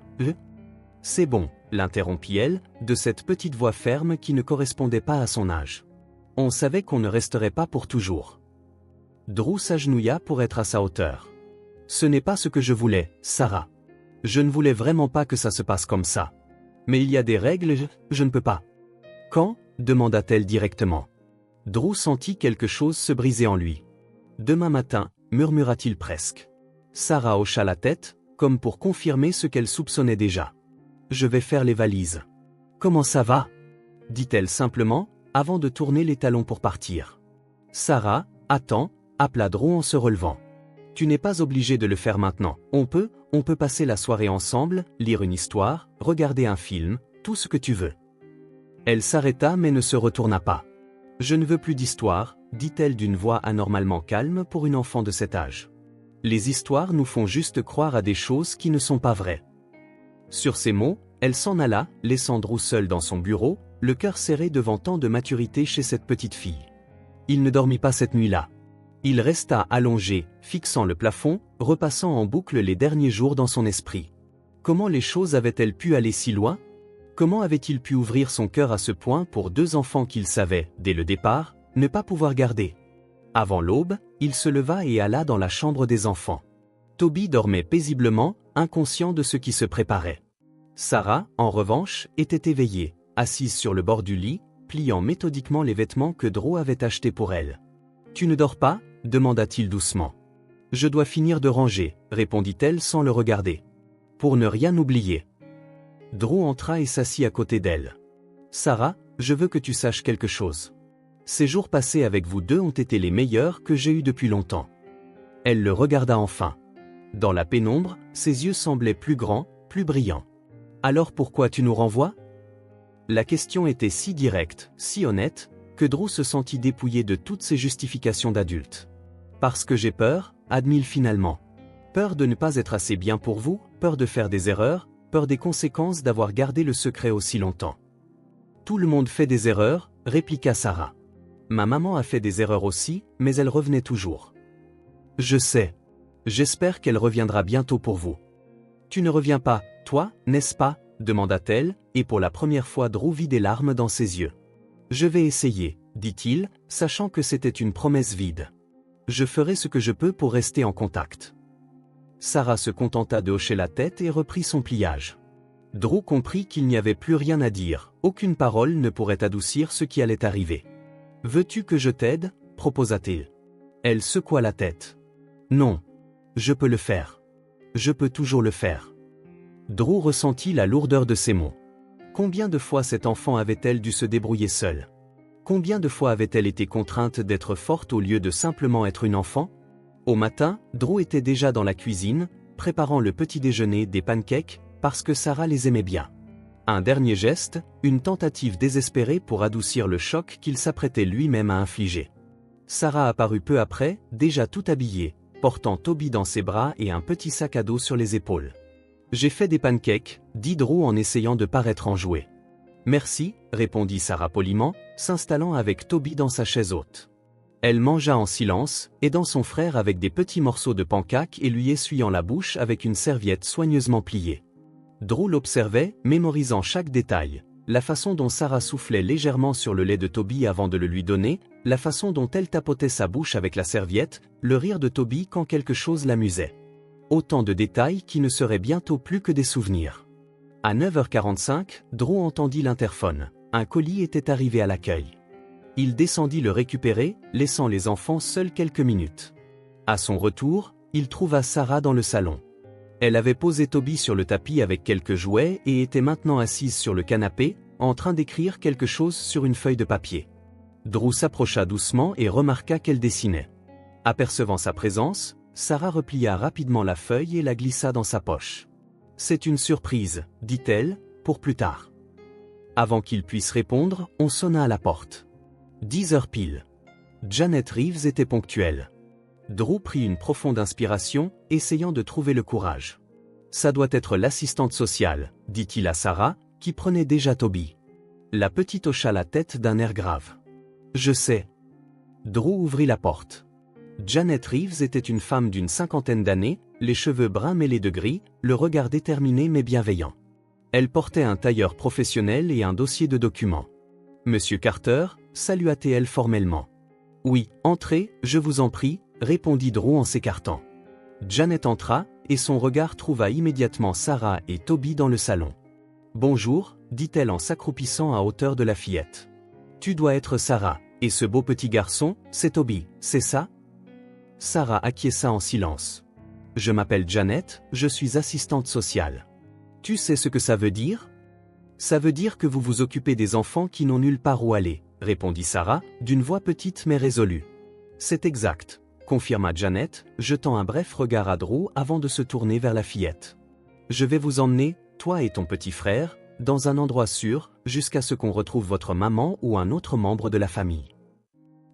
C'est bon, l'interrompit-elle, de cette petite voix ferme qui ne correspondait pas à son âge. On savait qu'on ne resterait pas pour toujours. Drew s'agenouilla pour être à sa hauteur. Ce n'est pas ce que je voulais, Sarah. Je ne voulais vraiment pas que ça se passe comme ça. Mais il y a des règles, je ne peux pas. Quand? Demanda-t-elle directement. Drew sentit quelque chose se briser en lui. Demain matin, murmura-t-il presque. Sarah hocha la tête, comme pour confirmer ce qu'elle soupçonnait déjà. Je vais faire les valises. Comment ça va? Dit-elle simplement, avant de tourner les talons pour partir. Sarah, attends, appela Drew en se relevant. Tu n'es pas obligé de le faire maintenant. On peut passer la soirée ensemble, lire une histoire, regarder un film, tout ce que tu veux. Elle s'arrêta mais ne se retourna pas. Je ne veux plus d'histoire, dit-elle d'une voix anormalement calme pour une enfant de cet âge. Les histoires nous font juste croire à des choses qui ne sont pas vraies. Sur ces mots, elle s'en alla, laissant Drew seul dans son bureau, le cœur serré devant tant de maturité chez cette petite fille. Il ne dormit pas cette nuit-là. Il resta allongé, fixant le plafond, repassant en boucle les derniers jours dans son esprit. Comment les choses avaient-elles pu aller si loin? Comment avait-il pu ouvrir son cœur à ce point pour deux enfants qu'il savait, dès le départ, ne pas pouvoir garder? Avant l'aube, il se leva et alla dans la chambre des enfants. Toby dormait paisiblement, inconscient de ce qui se préparait. Sarah, en revanche, était éveillée, assise sur le bord du lit, pliant méthodiquement les vêtements que Drew avait achetés pour elle. « Tu ne dors pas ?» demanda-t-il doucement. « Je dois finir de ranger », répondit-elle sans le regarder. « Pour ne rien oublier. » Drew entra et s'assit à côté d'elle. « Sarah, je veux que tu saches quelque chose. Ces jours passés avec vous deux ont été les meilleurs que j'ai eus depuis longtemps. » Elle le regarda enfin. Dans la pénombre, ses yeux semblaient plus grands, plus brillants. « Alors pourquoi tu nous renvoies ?» La question était si directe, si honnête, que Drew se sentit dépouillé de toutes ses justifications d'adulte. « Parce que j'ai peur », admit-il finalement. « Peur de ne pas être assez bien pour vous, peur de faire des erreurs, peur des conséquences d'avoir gardé le secret aussi longtemps. »« Tout le monde fait des erreurs », répliqua Sarah. « Ma maman a fait des erreurs aussi, mais elle revenait toujours. »« Je sais. J'espère qu'elle reviendra bientôt pour vous. »« Tu ne reviens pas, toi, n'est-ce pas ?» demanda-t-elle, et pour la première fois Drew vit des larmes dans ses yeux. « Je vais essayer, » dit-il, sachant que c'était une promesse vide. « Je ferai ce que je peux pour rester en contact. » Sarah se contenta de hocher la tête et reprit son pliage. Drew comprit qu'il n'y avait plus rien à dire, aucune parole ne pourrait adoucir ce qui allait arriver. « Veux-tu que je t'aide ?» proposa-t-il. Elle secoua la tête. « Non. Je peux le faire. Je peux toujours le faire. » Drew ressentit la lourdeur de ces mots. Combien de fois cette enfant avait-elle dû se débrouiller seule? Combien de fois avait-elle été contrainte d'être forte au lieu de simplement être une enfant? Au matin, Drew était déjà dans la cuisine, préparant le petit déjeuner des pancakes, parce que Sarah les aimait bien. Un dernier geste, une tentative désespérée pour adoucir le choc qu'il s'apprêtait lui-même à infliger. Sarah apparut peu après, déjà tout habillée, portant Toby dans ses bras et un petit sac à dos sur les épaules. « J'ai fait des pancakes », dit Drew en essayant de paraître enjoué. « Merci », répondit Sarah poliment, s'installant avec Toby dans sa chaise haute. Elle mangea en silence, aidant son frère avec des petits morceaux de pancakes et lui essuyant la bouche avec une serviette soigneusement pliée. Drew l'observait, mémorisant chaque détail. La façon dont Sarah soufflait légèrement sur le lait de Toby avant de le lui donner, la façon dont elle tapotait sa bouche avec la serviette, le rire de Toby quand quelque chose l'amusait. Autant de détails qui ne seraient bientôt plus que des souvenirs. À 9h45, Drew entendit l'interphone. Un colis était arrivé à l'accueil. Il descendit le récupérer, laissant les enfants seuls quelques minutes. À son retour, il trouva Sarah dans le salon. Elle avait posé Toby sur le tapis avec quelques jouets et était maintenant assise sur le canapé, en train d'écrire quelque chose sur une feuille de papier. Drew s'approcha doucement et remarqua qu'elle dessinait. Apercevant sa présence, Sarah replia rapidement la feuille et la glissa dans sa poche. « C'est une surprise, dit-elle, pour plus tard. » Avant qu'il puisse répondre, on sonna à la porte. 10 heures pile. Janet Reeves était ponctuelle. Drew prit une profonde inspiration, essayant de trouver le courage. « Ça doit être l'assistante sociale, » dit-il à Sarah, qui prenait déjà Toby. La petite hocha la tête d'un air grave. « Je sais. » Drew ouvrit la porte. Janet Reeves était une femme d'une 50aine d'années, les cheveux bruns mêlés de gris, le regard déterminé mais bienveillant. Elle portait un tailleur professionnel et un dossier de documents. « Monsieur Carter » salua-t-elle formellement. « Oui, entrez, je vous en prie », répondit Drew en s'écartant. Janet entra, et son regard trouva immédiatement Sarah et Toby dans le salon. « Bonjour », dit-elle en s'accroupissant à hauteur de la fillette. « Tu dois être Sarah, et ce beau petit garçon, c'est Toby, c'est ça ?» Sarah acquiesça en silence. « Je m'appelle Janet, je suis assistante sociale. »« Tu sais ce que ça veut dire ?»« Ça veut dire que vous vous occupez des enfants qui n'ont nulle part où aller, » répondit Sarah, d'une voix petite mais résolue. « C'est exact, » confirma Janet, jetant un bref regard à Drew avant de se tourner vers la fillette. « Je vais vous emmener, toi et ton petit frère, dans un endroit sûr, jusqu'à ce qu'on retrouve votre maman ou un autre membre de la famille. »«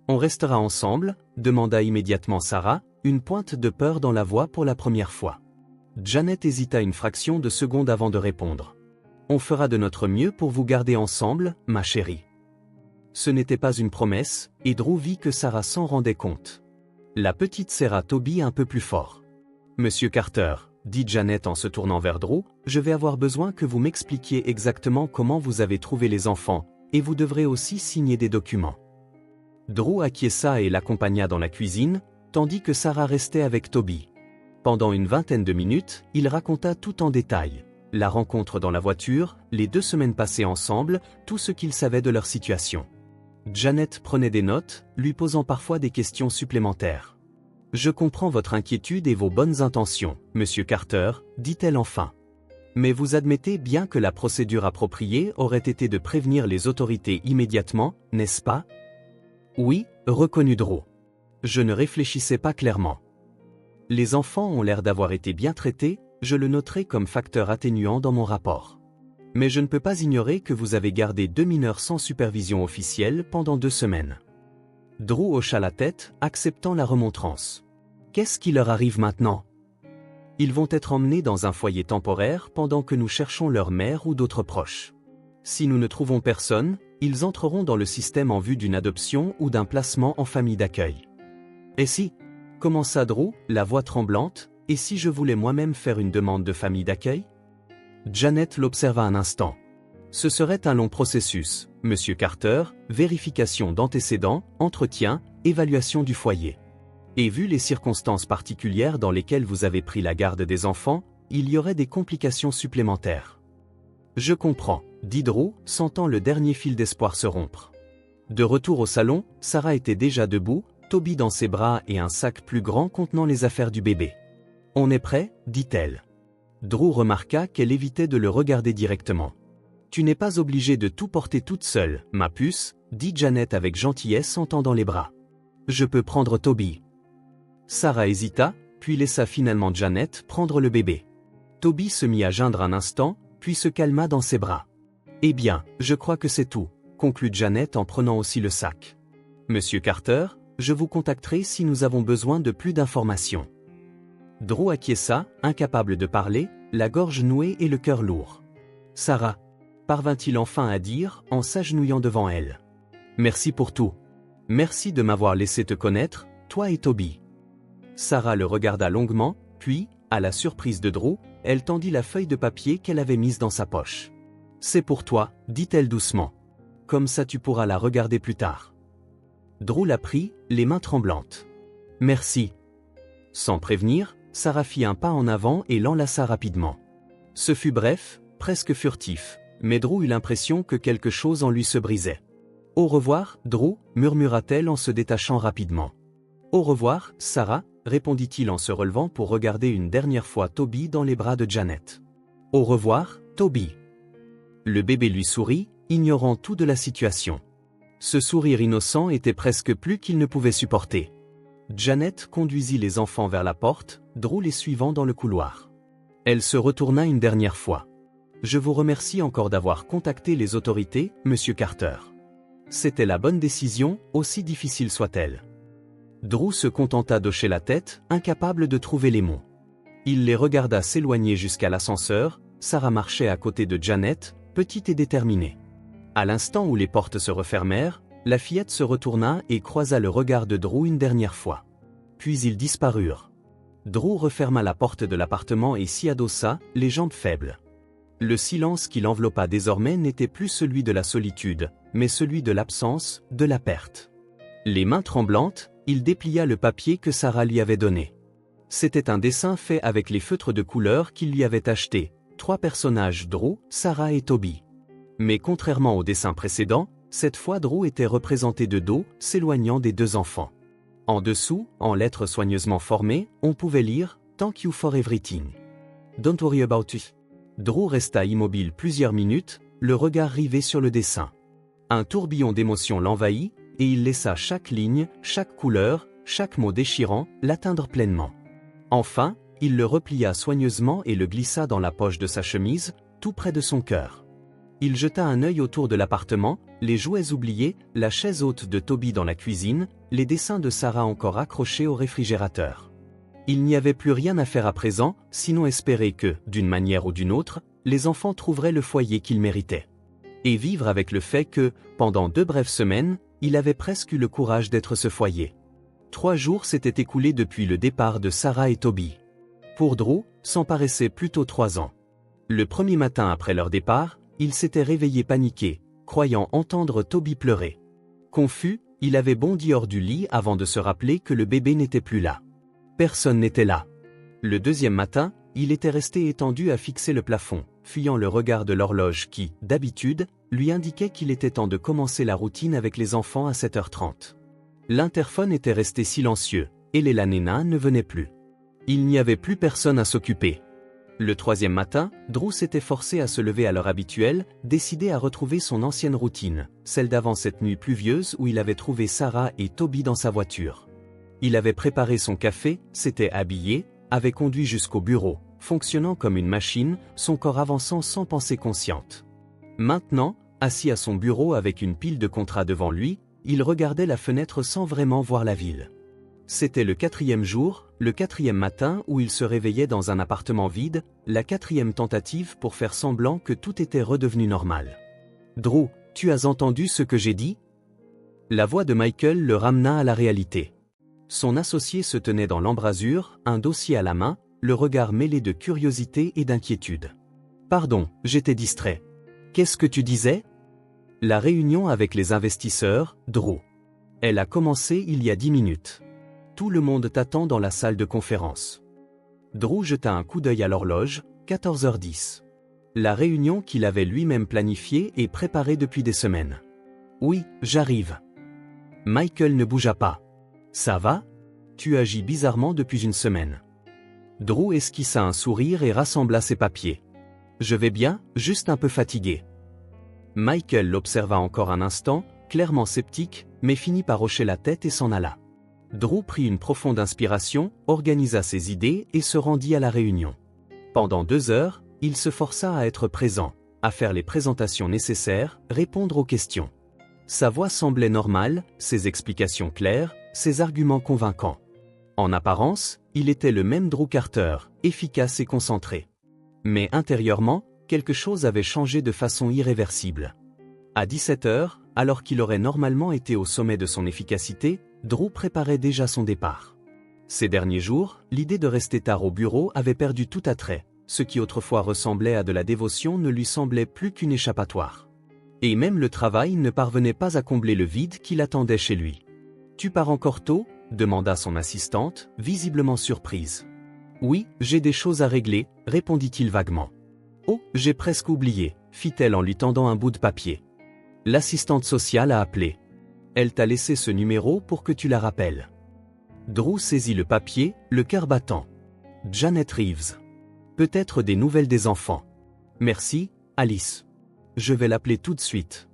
On restera ensemble ?» demanda immédiatement Sarah, une pointe de peur dans la voix pour la première fois. Janet hésita une fraction de seconde avant de répondre. « On fera de notre mieux pour vous garder ensemble, ma chérie. » Ce n'était pas une promesse, et Drew vit que Sarah s'en rendait compte. La petite serra Toby un peu plus fort. « Monsieur Carter, » dit Janet en se tournant vers Drew, « je vais avoir besoin que vous m'expliquiez exactement comment vous avez trouvé les enfants, et vous devrez aussi signer des documents. » Drew acquiesça et l'accompagna dans la cuisine, tandis que Sarah restait avec Toby. Pendant une vingtaine de minutes, il raconta tout en détail. La rencontre dans la voiture, les 2 semaines passées ensemble, tout ce qu'il savait de leur situation. Janet prenait des notes, lui posant parfois des questions supplémentaires. « Je comprends votre inquiétude et vos bonnes intentions, Monsieur Carter, » dit-elle enfin. « Mais vous admettez bien que la procédure appropriée aurait été de prévenir les autorités immédiatement, n'est-ce pas ?»« Oui, » reconnut Drew. « Je ne réfléchissais pas clairement. Les enfants ont l'air d'avoir été bien traités, je le noterai comme facteur atténuant dans mon rapport. Mais je ne peux pas ignorer que vous avez gardé 2 mineurs sans supervision officielle pendant 2 semaines. » Drew hocha la tête, acceptant la remontrance. « Qu'est-ce qui leur arrive maintenant ? » « Ils vont être emmenés dans un foyer temporaire pendant que nous cherchons leur mère ou d'autres proches. Si nous ne trouvons personne, ils entreront dans le système en vue d'une adoption ou d'un placement en famille d'accueil. »« Et si ?» commença Drew, la voix tremblante, « et si je voulais moi-même faire une demande de famille d'accueil ?» Janet l'observa un instant. « Ce serait un long processus, Monsieur Carter, vérification d'antécédents, entretien, évaluation du foyer. Et vu les circonstances particulières dans lesquelles vous avez pris la garde des enfants, il y aurait des complications supplémentaires. »« Je comprends, » dit Drew, sentant le dernier fil d'espoir se rompre. De retour au salon, Sarah était déjà debout, Toby dans ses bras et un sac plus grand contenant les affaires du bébé. « On est prêt ?» dit-elle. Drew remarqua qu'elle évitait de le regarder directement. « Tu n'es pas obligée de tout porter toute seule, ma puce, » dit Janet avec gentillesse en tendant les bras. « Je peux prendre Toby. » Sarah hésita, puis laissa finalement Janet prendre le bébé. Toby se mit à geindre un instant, puis se calma dans ses bras. Eh bien, je crois que c'est tout, conclut Janet en prenant aussi le sac. Monsieur Carter, je vous contacterai si nous avons besoin de plus d'informations. Drew acquiesça, incapable de parler, la gorge nouée et le cœur lourd. Sarah, parvint-il enfin à dire, en s'agenouillant devant elle. Merci pour tout. Merci de m'avoir laissé te connaître, toi et Toby. Sarah le regarda longuement, puis, à la surprise de Drew, elle tendit la feuille de papier qu'elle avait mise dans sa poche. C'est pour toi, dit-elle doucement. Comme ça tu pourras la regarder plus tard. Drew la prit, les mains tremblantes. Merci. Sans prévenir, Sarah fit un pas en avant et l'enlaça rapidement. Ce fut bref, presque furtif, mais Drew eut l'impression que quelque chose en lui se brisait. Au revoir, Drew, murmura-t-elle en se détachant rapidement. Au revoir, Sarah, répondit-il en se relevant pour regarder une dernière fois Toby dans les bras de Janet. Au revoir, Toby. Le bébé lui sourit, ignorant tout de la situation. Ce sourire innocent était presque plus qu'il ne pouvait supporter. Janet conduisit les enfants vers la porte, Drew les suivant dans le couloir. Elle se retourna une dernière fois. Je vous remercie encore d'avoir contacté les autorités, Monsieur Carter. C'était la bonne décision, aussi difficile soit-elle. Drew se contenta d'hocher la tête, incapable de trouver les mots. Il les regarda s'éloigner jusqu'à l'ascenseur, Sarah marchait à côté de Janet, petite et déterminée. À l'instant où les portes se refermèrent, la fillette se retourna et croisa le regard de Drew une dernière fois. Puis ils disparurent. Drew referma la porte de l'appartement et s'y adossa, les jambes faibles. Le silence qui l'enveloppa désormais n'était plus celui de la solitude, mais celui de l'absence, de la perte. Les mains tremblantes, il déplia le papier que Sarah lui avait donné. C'était un dessin fait avec les feutres de couleur qu'il lui avait achetés, 3 personnages Drew, Sarah et Toby. Mais contrairement au dessin précédent, cette fois Drew était représenté de dos, s'éloignant des 2 enfants. En dessous, en lettres soigneusement formées, on pouvait lire « Thank you for everything. Don't worry about it ». Drew resta immobile plusieurs minutes, le regard rivé sur le dessin. Un tourbillon d'émotions l'envahit, et il laissa chaque ligne, chaque couleur, chaque mot déchirant, l'atteindre pleinement. Enfin, il le replia soigneusement et le glissa dans la poche de sa chemise, tout près de son cœur. Il jeta un œil autour de l'appartement, les jouets oubliés, la chaise haute de Toby dans la cuisine, les dessins de Sarah encore accrochés au réfrigérateur. Il n'y avait plus rien à faire à présent, sinon espérer que, d'une manière ou d'une autre, les enfants trouveraient le foyer qu'ils méritaient. Et vivre avec le fait que, pendant 2 brèves semaines, il avait presque eu le courage d'être ce foyer. 3 jours s'étaient écoulés depuis le départ de Sarah et Toby. Pour Drew, c'en paraissait plutôt 3 ans. Le premier matin après leur départ, il s'était réveillé paniqué, croyant entendre Toby pleurer. Confus, il avait bondi hors du lit avant de se rappeler que le bébé n'était plus là. Personne n'était là. Le deuxième matin, il était resté étendu à fixer le plafond, fuyant le regard de l'horloge qui, d'habitude, lui indiquait qu'il était temps de commencer la routine avec les enfants à 7h30. L'interphone était resté silencieux, et Leila Nena ne venait plus. Il n'y avait plus personne à s'occuper. Le troisième matin, Drew s'était forcé à se lever à l'heure habituelle, décidé à retrouver son ancienne routine, celle d'avant cette nuit pluvieuse où il avait trouvé Sarah et Toby dans sa voiture. Il avait préparé son café, s'était habillé, avait conduit jusqu'au bureau, fonctionnant comme une machine, son corps avançant sans pensée consciente. Maintenant, assis à son bureau avec une pile de contrats devant lui, il regardait la fenêtre sans vraiment voir la ville. C'était le 4e jour, le 4e matin où il se réveillait dans un appartement vide, la 4e tentative pour faire semblant que tout était redevenu normal. « Drew, tu as entendu ce que j'ai dit ?» La voix de Michael le ramena à la réalité. Son associé se tenait dans l'embrasure, un dossier à la main, le regard mêlé de curiosité et d'inquiétude. « Pardon, j'étais distrait. Qu'est-ce que tu disais ?» La réunion avec les investisseurs, Drew. Elle a commencé il y a 10 minutes. Tout le monde t'attend dans la salle de conférence. Drew jeta un coup d'œil à l'horloge, 14h10. La réunion qu'il avait lui-même planifiée et préparée depuis des semaines. Oui, j'arrive. Michael ne bougea pas. Ça va ? Tu agis bizarrement depuis une semaine. Drew esquissa un sourire et rassembla ses papiers. Je vais bien, juste un peu fatigué. Michael l'observa encore un instant, clairement sceptique, mais finit par hocher la tête et s'en alla. Drew prit une profonde inspiration, organisa ses idées et se rendit à la réunion. Pendant 2 heures, il se força à être présent, à faire les présentations nécessaires, répondre aux questions. Sa voix semblait normale, ses explications claires, ses arguments convaincants. En apparence, il était le même Drew Carter, efficace et concentré. Mais intérieurement, quelque chose avait changé de façon irréversible. À 17 h, alors qu'il aurait normalement été au sommet de son efficacité, Drew préparait déjà son départ. Ces derniers jours, l'idée de rester tard au bureau avait perdu tout attrait. Ce qui autrefois ressemblait à de la dévotion ne lui semblait plus qu'une échappatoire. Et même le travail ne parvenait pas à combler le vide qui l'attendait chez lui. « Tu pars encore tôt ?» demanda son assistante, visiblement surprise. « Oui, j'ai des choses à régler », répondit-il vaguement. « Oh, j'ai presque oublié », fit-elle en lui tendant un bout de papier. L'assistante sociale a appelé. Elle t'a laissé ce numéro pour que tu la rappelles. Drew saisit le papier, le cœur battant. Janet Reeves. Peut-être des nouvelles des enfants. Merci, Alice. Je vais l'appeler tout de suite.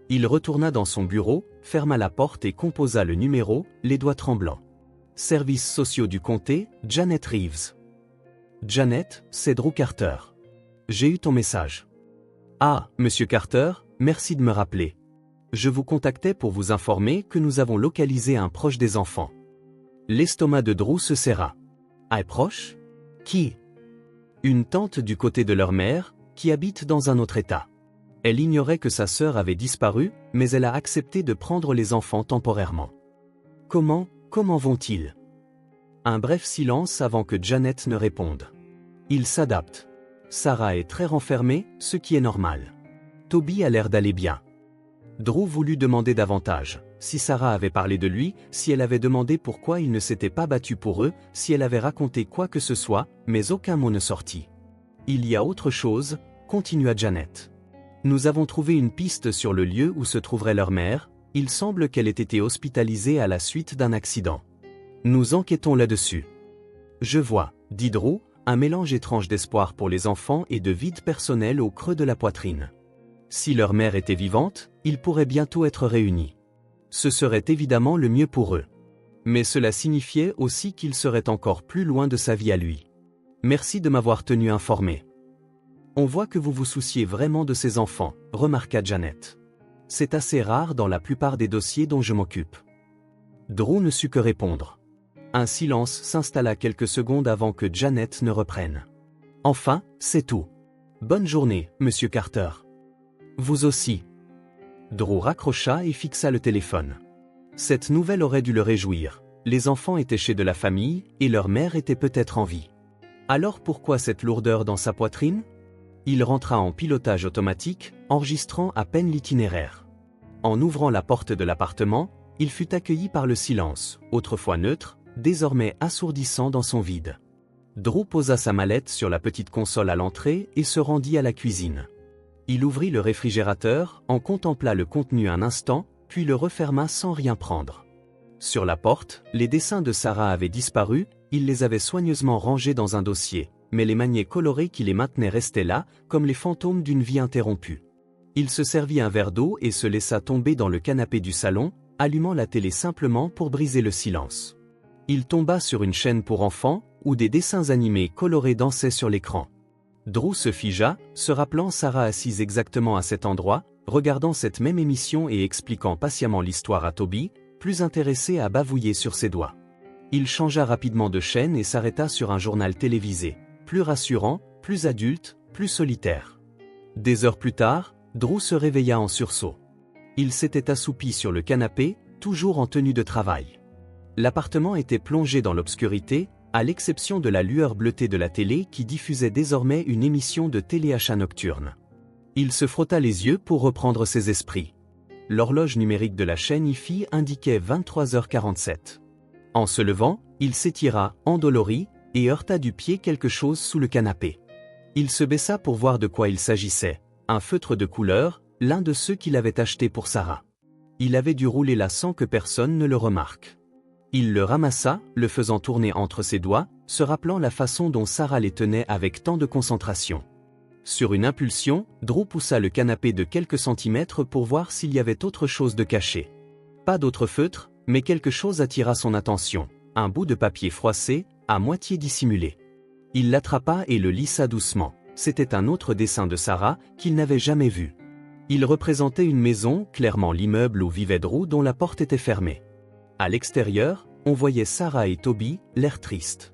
Il retourna dans son bureau, ferma la porte et composa le numéro, les doigts tremblants. Services sociaux du comté, Janet Reeves. Janet, c'est Drew Carter. J'ai eu ton message. Ah, Monsieur Carter, merci de me rappeler. Je vous contactais pour vous informer que nous avons localisé un proche des enfants. L'estomac de Drew se serra. Un proche? Qui? Une tante du côté de leur mère, qui habite dans un autre état. Elle ignorait que sa sœur avait disparu, mais elle a accepté de prendre les enfants temporairement. Comment vont-ils? Un bref silence avant que Janet ne réponde. Ils s'adaptent. Sarah est très renfermée, ce qui est normal. Toby a l'air d'aller bien. Drew voulut demander davantage. Si Sarah avait parlé de lui, si elle avait demandé pourquoi il ne s'était pas battu pour eux, si elle avait raconté quoi que ce soit, mais aucun mot ne sortit. Il y a autre chose, continua Janet. Nous avons trouvé une piste sur le lieu où se trouverait leur mère, il semble qu'elle ait été hospitalisée à la suite d'un accident. Nous enquêtons là-dessus. Je vois, dit Drew, un mélange étrange d'espoir pour les enfants et de vide personnel au creux de la poitrine. Si leur mère était vivante, ils pourraient bientôt être réunis. Ce serait évidemment le mieux pour eux. Mais cela signifiait aussi qu'ils seraient encore plus loin de sa vie à lui. Merci de m'avoir tenu informé. On voit que vous vous souciez vraiment de ces enfants, remarqua Janet. C'est assez rare dans la plupart des dossiers dont je m'occupe. Drew ne sut que répondre. Un silence s'installa quelques secondes avant que Janet ne reprenne. Enfin, c'est tout. Bonne journée, Monsieur Carter. Vous aussi. Drew raccrocha et fixa le téléphone. Cette nouvelle aurait dû le réjouir. Les enfants étaient chez de la famille, et leur mère était peut-être en vie. Alors pourquoi cette lourdeur dans sa poitrine? Il rentra en pilotage automatique, enregistrant à peine l'itinéraire. En ouvrant la porte de l'appartement, il fut accueilli par le silence, autrefois neutre, désormais assourdissant dans son vide. Drew posa sa mallette sur la petite console à l'entrée et se rendit à la cuisine. Il ouvrit le réfrigérateur, en contempla le contenu un instant, puis le referma sans rien prendre. Sur la porte, les dessins de Sarah avaient disparu, il les avait soigneusement rangés dans un dossier, mais les maniets colorés qui les maintenaient restaient là, comme les fantômes d'une vie interrompue. Il se servit un verre d'eau et se laissa tomber dans le canapé du salon, allumant la télé simplement pour briser le silence. Il tomba sur une chaîne pour enfants, où des dessins animés colorés dansaient sur l'écran. Drew se figea, se rappelant Sarah assise exactement à cet endroit, regardant cette même émission et expliquant patiemment l'histoire à Toby, plus intéressé à bavouiller sur ses doigts. Il changea rapidement de chaîne et s'arrêta sur un journal télévisé, plus rassurant, plus adulte, plus solitaire. Des heures plus tard, Drew se réveilla en sursaut. Il s'était assoupi sur le canapé, toujours en tenue de travail. L'appartement était plongé dans l'obscurité, à l'exception de la lueur bleutée de la télé qui diffusait désormais une émission de téléachat nocturne. Il se frotta les yeux pour reprendre ses esprits. L'horloge numérique de la chaîne IFI indiquait 23h47. En se levant, il s'étira, endolori, et heurta du pied quelque chose sous le canapé. Il se baissa pour voir de quoi il s'agissait, un feutre de couleur, l'un de ceux qu'il avait acheté pour Sarah. Il avait dû rouler là sans que personne ne le remarque. Il le ramassa, le faisant tourner entre ses doigts, se rappelant la façon dont Sarah les tenait avec tant de concentration. Sur une impulsion, Drew poussa le canapé de quelques centimètres pour voir s'il y avait autre chose de caché. Pas d'autre feutre, mais quelque chose attira son attention, un bout de papier froissé, à moitié dissimulé. Il l'attrapa et le lissa doucement. c'était un autre dessin de Sarah qu'il n'avait jamais vu. Il représentait une maison, clairement l'immeuble où vivait Drew, dont la porte était fermée. À l'extérieur, on voyait Sarah et Toby, l'air triste.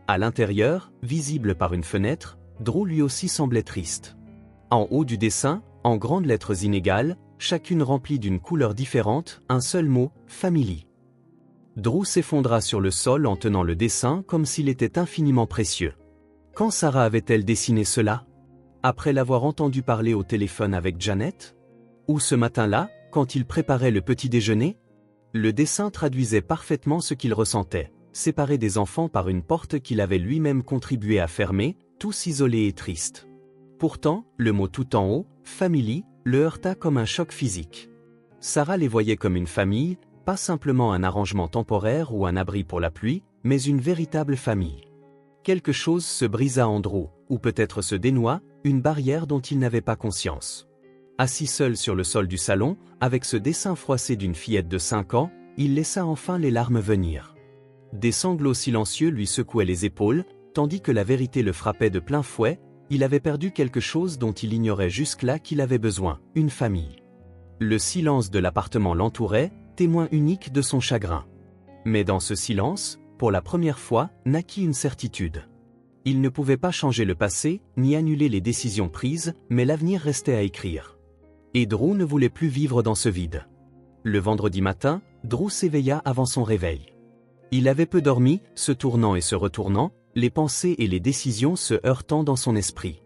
À l'intérieur, visible par une fenêtre, Drew lui aussi semblait triste. En haut du dessin, en grandes lettres inégales, chacune remplie d'une couleur différente, un seul mot, Family. Drew s'effondra sur le sol en tenant le dessin comme s'il était infiniment précieux. Quand Sarah avait-elle dessiné cela? Après l'avoir entendu parler au téléphone avec Janet? Ou ce matin-là, quand il préparait le petit déjeuner? Le dessin traduisait parfaitement ce qu'il ressentait, séparé des enfants par une porte qu'il avait lui-même contribué à fermer, tous isolés et tristes. Pourtant, le mot tout en haut, Family, le heurta comme un choc physique. Sarah les voyait comme une famille, pas simplement un arrangement temporaire ou un abri pour la pluie, mais une véritable famille. Quelque chose se brisa en Drew, ou peut-être se dénoua, une barrière dont il n'avait pas conscience. Assis seul sur le sol du salon, avec ce dessin froissé d'une fillette de 5 ans, il laissa enfin les larmes venir. Des sanglots silencieux lui secouaient les épaules, tandis que la vérité le frappait de plein fouet. Il avait perdu quelque chose dont il ignorait jusque-là qu'il avait besoin, une famille. Le silence de l'appartement l'entourait, témoin unique de son chagrin. Mais dans ce silence, pour la première fois, naquit une certitude. Il ne pouvait pas changer le passé, ni annuler les décisions prises, mais l'avenir restait à écrire. Et Drew ne voulait plus vivre dans ce vide. Le vendredi matin, Drew s'éveilla avant son réveil. Il avait peu dormi, se tournant et se retournant, les pensées et les décisions se heurtant dans son esprit.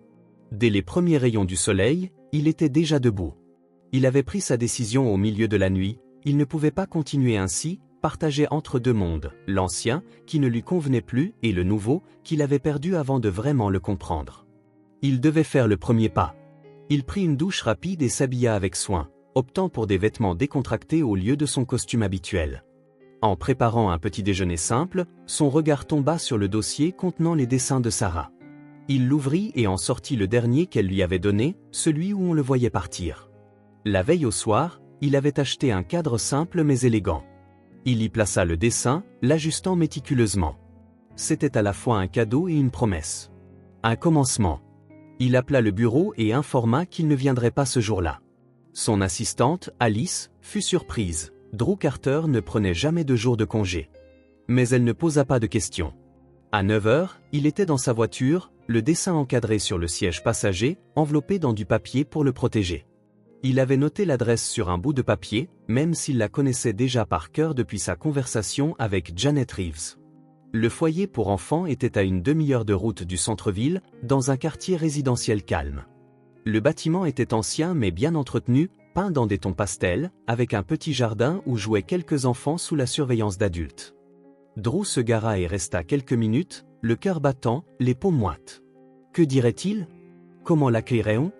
Dès les premiers rayons du soleil, il était déjà debout. Il avait pris sa décision au milieu de la nuit, il ne pouvait pas continuer ainsi, partagé entre deux mondes, l'ancien, qui ne lui convenait plus, et le nouveau, qu'il avait perdu avant de vraiment le comprendre. Il devait faire le premier pas. Il prit une douche rapide et s'habilla avec soin, optant pour des vêtements décontractés au lieu de son costume habituel. En préparant un petit déjeuner simple, son regard tomba sur le dossier contenant les dessins de Sarah. Il l'ouvrit et en sortit le dernier qu'elle lui avait donné, celui où on le voyait partir. La veille au soir, il avait acheté un cadre simple mais élégant. Il y plaça le dessin, l'ajustant méticuleusement. C'était à la fois un cadeau et une promesse. Un commencement. Il appela le bureau et informa qu'il ne viendrait pas ce jour-là. Son assistante, Alice, fut surprise. Drew Carter ne prenait jamais de jour de congé. Mais elle ne posa pas de questions. À 9 heures, il était dans sa voiture, le dessin encadré sur le siège passager, enveloppé dans du papier pour le protéger. Il avait noté l'adresse sur un bout de papier, même s'il la connaissait déjà par cœur depuis sa conversation avec Janet Reeves. Le foyer pour enfants était à une demi-heure de route du centre-ville, dans un quartier résidentiel calme. Le bâtiment était ancien mais bien entretenu, peint dans des tons pastels, avec un petit jardin où jouaient quelques enfants sous la surveillance d'adultes. Drew se gara et resta quelques minutes, le cœur battant, les paumes moites. Que dirait-il? Comment l'accueillerait-on?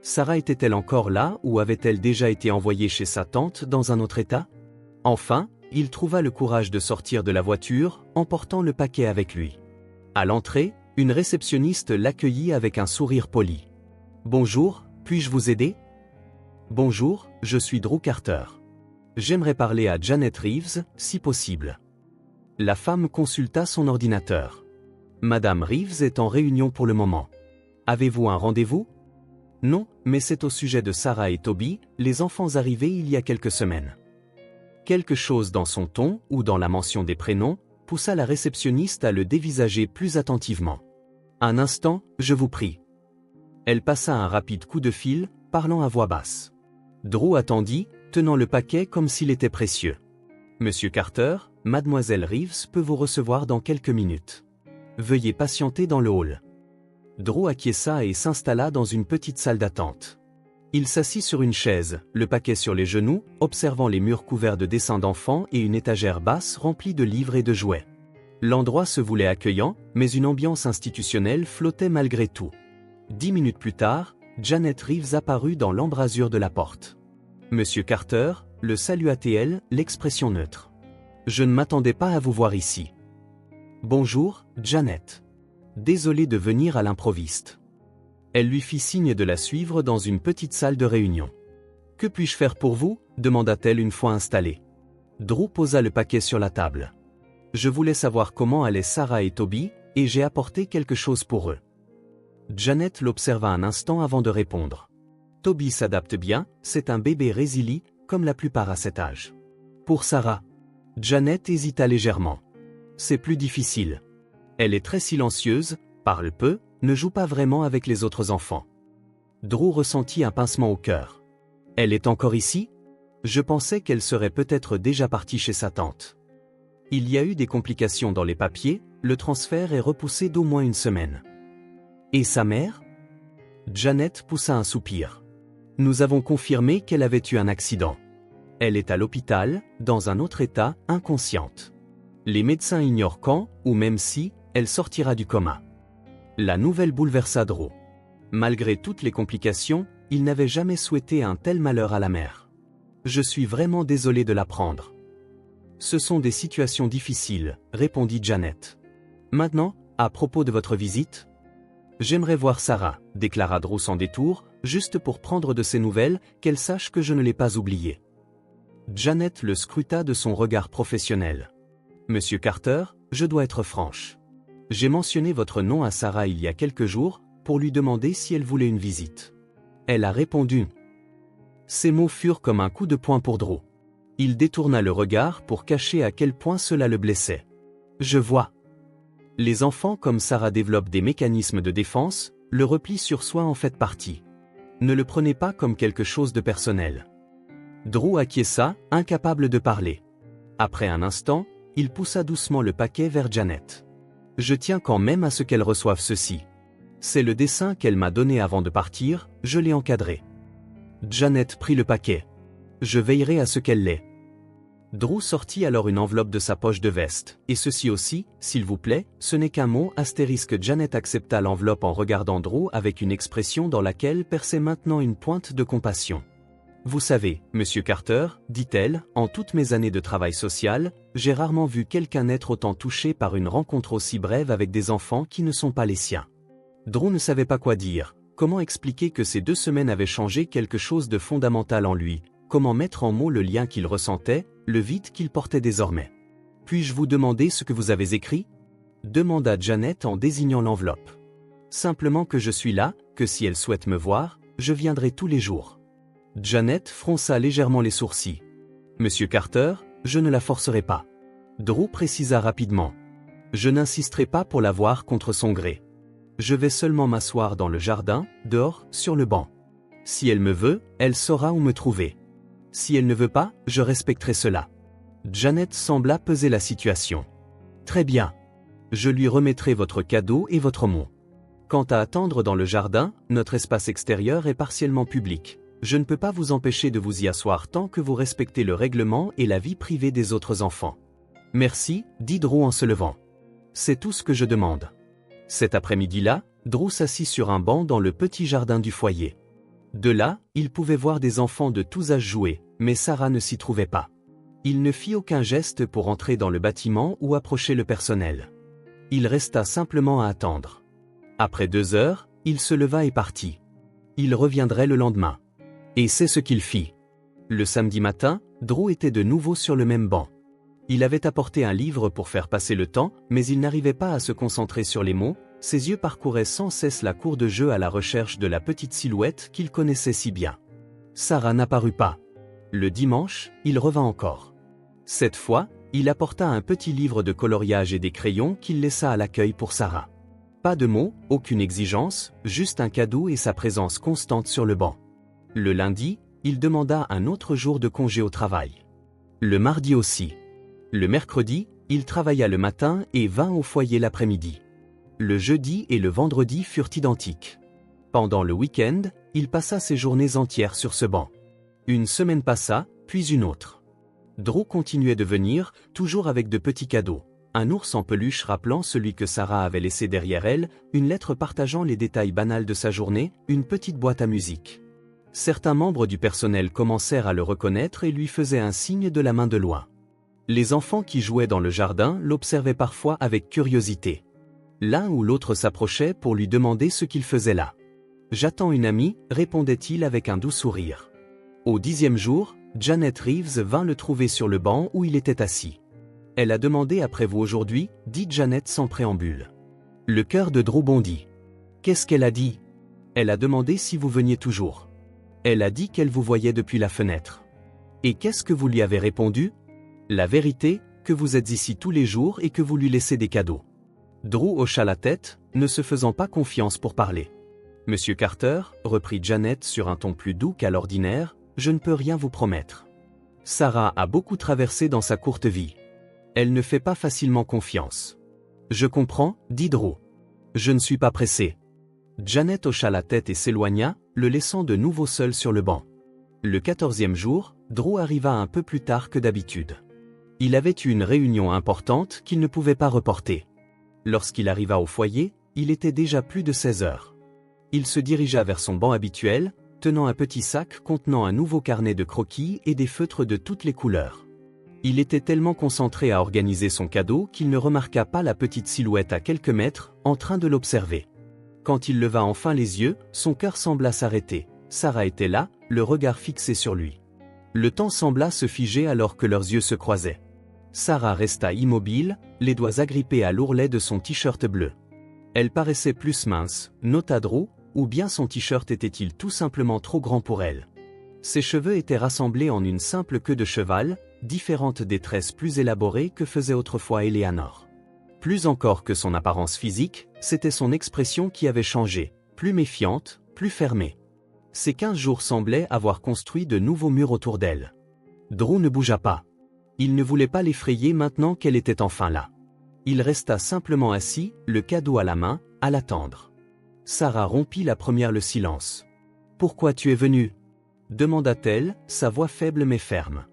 Sarah était-elle encore là ou avait-elle déjà été envoyée chez sa tante dans un autre état? Enfin, il trouva le courage de sortir de la voiture, emportant le paquet avec lui. À l'entrée, une réceptionniste l'accueillit avec un sourire poli. « Bonjour, puis-je vous aider ?» « Bonjour, je suis Drew Carter. J'aimerais parler à Janet Reeves, si possible. » La femme consulta son ordinateur. « Madame Reeves est en réunion pour le moment. Avez-vous un rendez-vous? » « Non, mais c'est au sujet de Sarah et Toby, les enfants arrivés il y a quelques semaines. » Quelque chose dans son ton, ou dans la mention des prénoms, poussa la réceptionniste à le dévisager plus attentivement. « Un instant, je vous prie. » Elle passa un rapide coup de fil, parlant à voix basse. Drew attendit, tenant le paquet comme s'il était précieux. « Monsieur Carter, Mademoiselle Reeves peut vous recevoir dans quelques minutes. Veuillez patienter dans le hall. » Drew acquiesça et s'installa dans une petite salle d'attente. Il s'assit sur une chaise, le paquet sur les genoux, observant les murs couverts de dessins d'enfants et une étagère basse remplie de livres et de jouets. L'endroit se voulait accueillant, mais une ambiance institutionnelle flottait malgré tout. 10 minutes plus tard, Janet Reeves apparut dans l'embrasure de la porte. « Monsieur Carter », le salua-t-elle, l'expression neutre. « Je ne m'attendais pas à vous voir ici. »« Bonjour, Janet. Désolé de venir à l'improviste. » Elle lui fit signe de la suivre dans une petite salle de réunion. « Que puis-je faire pour vous ?» demanda-t-elle une fois installée. Drew posa le paquet sur la table. « Je voulais savoir comment allaient Sarah et Toby, et j'ai apporté quelque chose pour eux. » Janet l'observa un instant avant de répondre. Toby s'adapte bien, c'est un bébé résilient, comme la plupart à cet âge. Pour Sarah. Janet hésita légèrement. C'est plus difficile. Elle est très silencieuse, parle peu, ne joue pas vraiment avec les autres enfants. Drew ressentit un pincement au cœur. Elle est encore ici? Je pensais qu'elle serait peut-être déjà partie chez sa tante. Il y a eu des complications dans les papiers, le transfert est repoussé d'au moins une semaine. Et sa mère? Janet poussa un soupir. Nous avons confirmé qu'elle avait eu un accident. Elle est à l'hôpital, dans un autre état, inconsciente. Les médecins ignorent quand, ou même si, elle sortira du coma. La nouvelle bouleversa Drew. Malgré toutes les complications, il n'avait jamais souhaité un tel malheur à la mère. Je suis vraiment désolé de l'apprendre. Ce sont des situations difficiles, répondit Janet. Maintenant, à propos de votre visite? J'aimerais voir Sarah, déclara Drew sans détour, juste pour prendre de ses nouvelles, qu'elle sache que je ne l'ai pas oubliée. Janet le scruta de son regard professionnel. Monsieur Carter, je dois être franche. J'ai mentionné votre nom à Sarah il y a quelques jours, pour lui demander si elle voulait une visite. Elle a répondu. Ces mots furent comme un coup de poing pour Drew. Il détourna le regard pour cacher à quel point cela le blessait. Je vois. Les enfants comme Sarah développent des mécanismes de défense, le repli sur soi en fait partie. Ne le prenez pas comme quelque chose de personnel. Drew acquiesça, incapable de parler. Après un instant, il poussa doucement le paquet vers Janet. Je tiens quand même à ce qu'elle reçoive ceci. C'est le dessin qu'elle m'a donné avant de partir, je l'ai encadré. Janet prit le paquet. Je veillerai à ce qu'elle l'ait. Drew sortit alors une enveloppe de sa poche de veste, et ceci aussi, s'il vous plaît, ce n'est qu'un mot astérisque. Janet accepta l'enveloppe en regardant Drew avec une expression dans laquelle perçait maintenant une pointe de compassion. Vous savez, Monsieur Carter, dit-elle, en toutes mes années de travail social, j'ai rarement vu quelqu'un être autant touché par une rencontre aussi brève avec des enfants qui ne sont pas les siens. Drew ne savait pas quoi dire, comment expliquer que ces 2 semaines avaient changé quelque chose de fondamental en lui, comment mettre en mots le lien qu'il ressentait, le vide qu'il portait désormais. Puis-je vous demander ce que vous avez écrit? Demanda Janet en désignant l'enveloppe. Simplement que je suis là, que si elle souhaite me voir, je viendrai tous les jours. Janet fronça légèrement les sourcils. Monsieur Carter, je ne la forcerai pas. Drew précisa rapidement. Je n'insisterai pas pour la voir contre son gré. Je vais seulement m'asseoir dans le jardin, dehors, sur le banc. Si elle me veut, elle saura où me trouver. Si elle ne veut pas, je respecterai cela. Janet sembla peser la situation. Très bien. Je lui remettrai votre cadeau et votre mot. Quant à attendre dans le jardin, notre espace extérieur est partiellement public. Je ne peux pas vous empêcher de vous y asseoir tant que vous respectez le règlement et la vie privée des autres enfants. Merci, dit Drew en se levant. C'est tout ce que je demande. Cet après-midi-là, Drew s'assit sur un banc dans le petit jardin du foyer. De là, il pouvait voir des enfants de tous âges jouer, mais Sarah ne s'y trouvait pas. Il ne fit aucun geste pour entrer dans le bâtiment ou approcher le personnel. Il resta simplement à attendre. Après 2 heures, il se leva et partit. Il reviendrait le lendemain. Et c'est ce qu'il fit. Le samedi matin, Drew était de nouveau sur le même banc. Il avait apporté un livre pour faire passer le temps, mais il n'arrivait pas à se concentrer sur les mots, ses yeux parcouraient sans cesse la cour de jeu à la recherche de la petite silhouette qu'il connaissait si bien. Sarah n'apparut pas. Le dimanche, il revint encore. Cette fois, il apporta un petit livre de coloriage et des crayons qu'il laissa à l'accueil pour Sarah. Pas de mots, aucune exigence, juste un cadeau et sa présence constante sur le banc. Le lundi, il demanda un autre jour de congé au travail. Le mardi aussi. Le mercredi, il travailla le matin et vint au foyer l'après-midi. Le jeudi et le vendredi furent identiques. Pendant le week-end, il passa ses journées entières sur ce banc. Une semaine passa, puis une autre. Drew continuait de venir, toujours avec de petits cadeaux. Un ours en peluche rappelant celui que Sarah avait laissé derrière elle, une lettre partageant les détails banals de sa journée, une petite boîte à musique. Certains membres du personnel commencèrent à le reconnaître et lui faisaient un signe de la main de loin. Les enfants qui jouaient dans le jardin l'observaient parfois avec curiosité. L'un ou l'autre s'approchait pour lui demander ce qu'il faisait là. « J'attends une amie », répondait-il avec un doux sourire. Au 10e jour, Janet Reeves vint le trouver sur le banc où il était assis. « Elle a demandé après vous aujourd'hui », dit Janet sans préambule. Le cœur de Drew bondit. Qu'est-ce qu'elle a dit? Elle a demandé si vous veniez toujours. Elle a dit qu'elle vous voyait depuis la fenêtre. Et qu'est-ce que vous lui avez répondu? La vérité, que vous êtes ici tous les jours et que vous lui laissez des cadeaux. Drew hocha la tête, ne se faisant pas confiance pour parler. Monsieur Carter, reprit Janet sur un ton plus doux qu'à l'ordinaire, je ne peux rien vous promettre. Sarah a beaucoup traversé dans sa courte vie. Elle ne fait pas facilement confiance. Je comprends, dit Drew. Je ne suis pas pressé. Janet hocha la tête et s'éloigna, le laissant de nouveau seul sur le banc. Le 14e jour, Drew arriva un peu plus tard que d'habitude. Il avait eu une réunion importante qu'il ne pouvait pas reporter. Lorsqu'il arriva au foyer, il était déjà plus de 16 heures. Il se dirigea vers son banc habituel, tenant un petit sac contenant un nouveau carnet de croquis et des feutres de toutes les couleurs. Il était tellement concentré à organiser son cadeau qu'il ne remarqua pas la petite silhouette à quelques mètres, en train de l'observer. Quand il leva enfin les yeux, son cœur sembla s'arrêter. Sarah était là, le regard fixé sur lui. Le temps sembla se figer alors que leurs yeux se croisaient. Sarah resta immobile, les doigts agrippés à l'ourlet de son t-shirt bleu. Elle paraissait plus mince, nota Drew, ou bien son t-shirt était-il tout simplement trop grand pour elle. Ses cheveux étaient rassemblés en une simple queue de cheval, différente des tresses plus élaborées que faisait autrefois Eleanor. Plus encore que son apparence physique, c'était son expression qui avait changé, plus méfiante, plus fermée. Ces 15 jours semblaient avoir construit de nouveaux murs autour d'elle. Drew ne bougea pas. Il ne voulait pas l'effrayer maintenant qu'elle était enfin là. Il resta simplement assis, le cadeau à la main, à l'attendre. Sarah rompit la première le silence. « Pourquoi tu es venue » demanda-t-elle, sa voix faible mais ferme.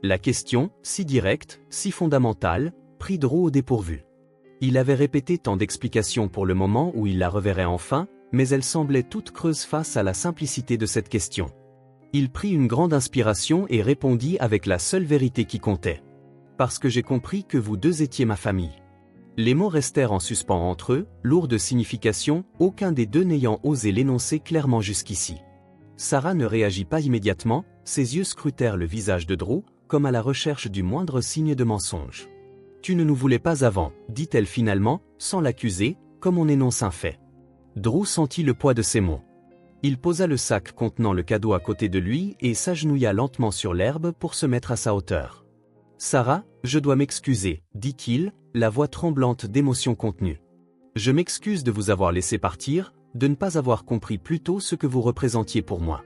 La question, si directe, si fondamentale, prit Drew au dépourvu. Il avait répété tant d'explications pour le moment où il la reverrait enfin, mais elle semblait toute creuse face à la simplicité de cette question. Il prit une grande inspiration et répondit avec la seule vérité qui comptait. « Parce que j'ai compris que vous deux étiez ma famille. » Les mots restèrent en suspens entre eux, lourds de signification, aucun des deux n'ayant osé l'énoncer clairement jusqu'ici. Sarah ne réagit pas immédiatement, ses yeux scrutèrent le visage de Drew, comme à la recherche du moindre signe de mensonge. « Tu ne nous voulais pas avant, dit-elle finalement, sans l'accuser, comme on énonce un fait. » Drew sentit le poids de ces mots. Il posa le sac contenant le cadeau à côté de lui et s'agenouilla lentement sur l'herbe pour se mettre à sa hauteur. « Sarah, je dois m'excuser, dit-il, la voix tremblante d'émotion contenue. Je m'excuse de vous avoir laissé partir, de ne pas avoir compris plus tôt ce que vous représentiez pour moi.